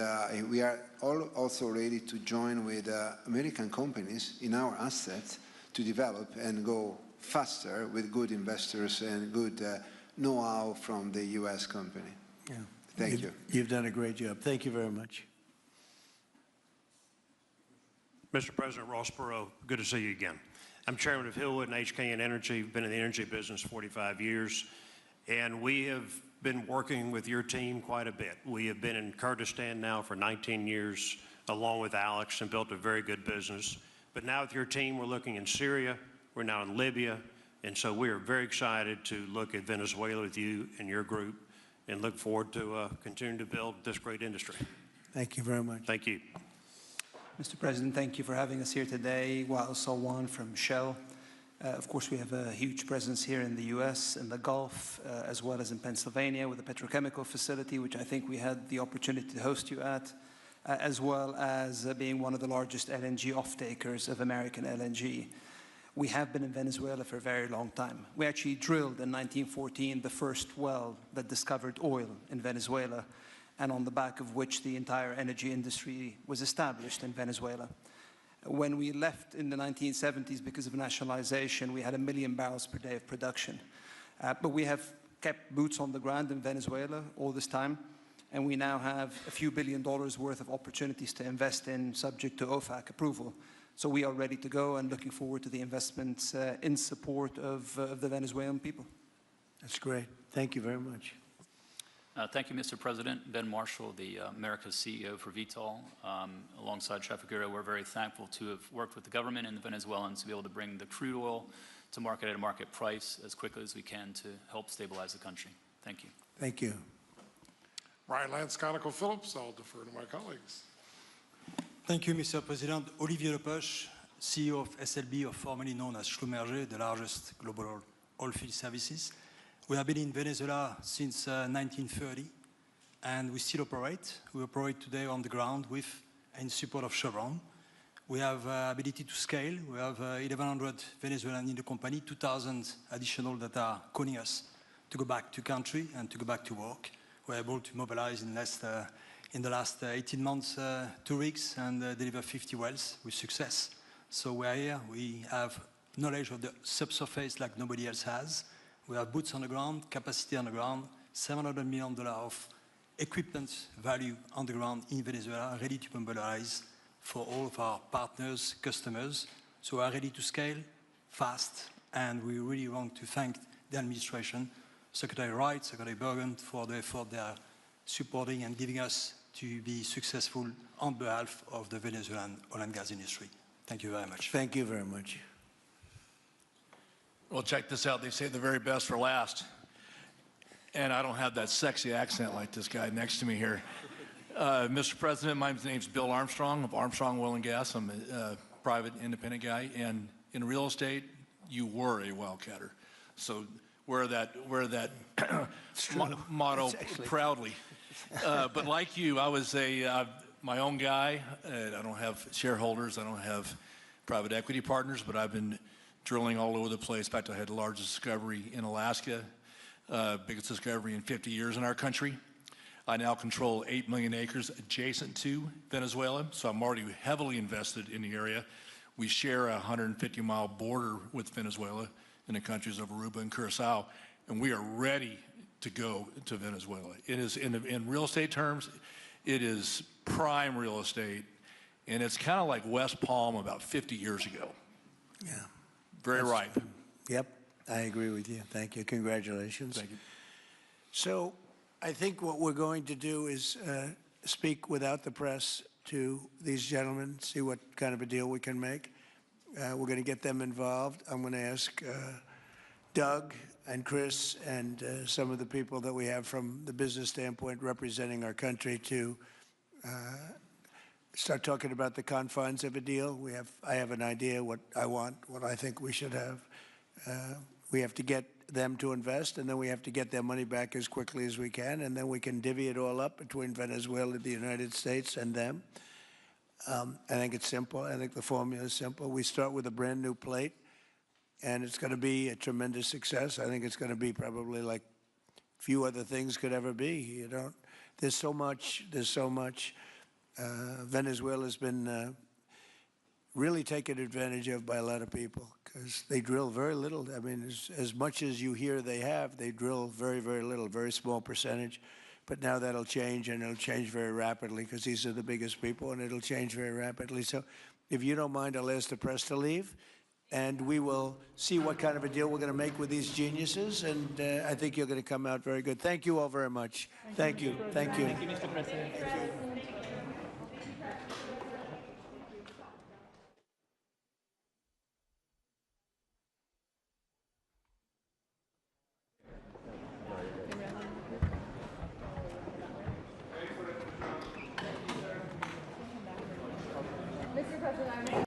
we are also ready to join with American companies in our assets to develop and go faster with good investors and good know-how from the U.S. company. Yeah. Thank you. You've done a great job. Thank you very much. Mr. President, Ross Perot, good to see you again. I'm chairman of Hillwood and HKN Energy. Been in the energy business 45 years, and we have been working with your team quite a bit. We have been in Kurdistan now for 19 years, along with Alex, and built a very good business. But now with your team, we're looking in Syria, we're now in Libya, and so we are very excited to look at Venezuela with you and your group, and look forward to continuing to build this great industry. Thank you very much. Thank you. Mr. President, thank you for having us here today. Wael Salwan from Shell. Of course, we have a huge presence here in the U.S., in the Gulf, as well as in Pennsylvania with the petrochemical facility, which I think we had the opportunity to host you at, as well as being one of the largest LNG off-takers of American LNG. We have been in Venezuela for a very long time. We actually drilled in 1914 the first well that discovered oil in Venezuela, and on the back of which the entire energy industry was established in Venezuela. When we left in the 1970s because of nationalization, we had 1 million barrels per day of production. But we have kept boots on the ground in Venezuela all this time, and we now have a few $1 billion worth of opportunities to invest in, subject to OFAC approval. So we are ready to go and looking forward to the investments in support of the Venezuelan people. That's great. Thank you very much. Thank you, Mr. President. Ben Marshall, the America's CEO for Vitol. Alongside Trafigura, we're very thankful to have worked with the government and the Venezuelans to be able to bring the crude oil to market at a market price as quickly as we can to help stabilize the country. Thank you. Thank you. Brian Lance, ConocoPhillips. I'll defer to my colleagues. Thank you, Mr. President. Olivier Lepoche, CEO of SLB, or formerly known as Schlumberger, the largest global oilfield services. We have been in Venezuela since 1930, and we still operate. We operate today on the ground with in support of Chevron. We have ability to scale. We have 1,100 Venezuelans in the company, 2,000 additional that are calling us to go back to country and to go back to work. We're able to mobilize in the last 18 months 2 rigs and deliver 50 wells with success. So we're here. We have knowledge of the subsurface like nobody else has. We have boots on the ground, capacity on the ground, $700 million of equipment value on the ground in Venezuela, ready to mobilize for all of our partners, customers. So we are ready to scale fast, and we really want to thank the administration, Secretary Wright, Secretary Bergen, for the effort they are supporting and giving us to be successful on behalf of the Venezuelan oil and gas industry. Thank you very much. Thank you very much. Well, check this out. They say the very best for last. And I don't have that sexy accent like this guy next to me here. Mr. President, my name's Bill Armstrong of Armstrong Oil and Gas. I'm a private independent guy. And in real estate, you were a wildcatter. So wear that motto proudly. But like you, I was my own guy. I don't have shareholders. I don't have private equity partners, but I've been drilling all over the place. In fact, I had the largest discovery in Alaska, biggest discovery in 50 years in our country. I now control 8 million acres adjacent to Venezuela, so I'm already heavily invested in the area. We share a 150-mile border with Venezuela in the countries of Aruba and Curacao, and we are ready to go to Venezuela. It is, in real estate terms, it is prime real estate, and it's kind of like West Palm about 50 years ago. Yeah. Very ripe. Yep, I agree with you. Thank you. Congratulations. Thank you. So I think what we're going to do is speak without the press to these gentlemen, see what kind of a deal we can make. We're going to get them involved. I'm going to ask Doug and Chris and some of the people that we have from the business standpoint representing our country to start talking about the confines of a deal. I have an idea what I want, what I think we should have. We have to get them to invest, and then we have to get their money back as quickly as we can, and then we can divvy it all up between Venezuela, the United States, and them. I think it's simple. I think the formula is simple. We start with a brand new plate, and it's going to be a tremendous success. I think it's going to be probably like few other things could ever be. You don't. There's so much. Venezuela's been really taken advantage of by a lot of people because they drill very little. I mean, as much as you hear they have, they drill very, very little, very small percentage. But now that'll change, and it'll change very rapidly because these are the biggest people, and it'll change very rapidly. So if you don't mind, I'll ask the press to leave, and we will see what kind of a deal we're going to make with these geniuses, and I think you're going to come out very good. Thank you all very much. Thank you. Thank you. Thank you, Mr. President. Mr. President,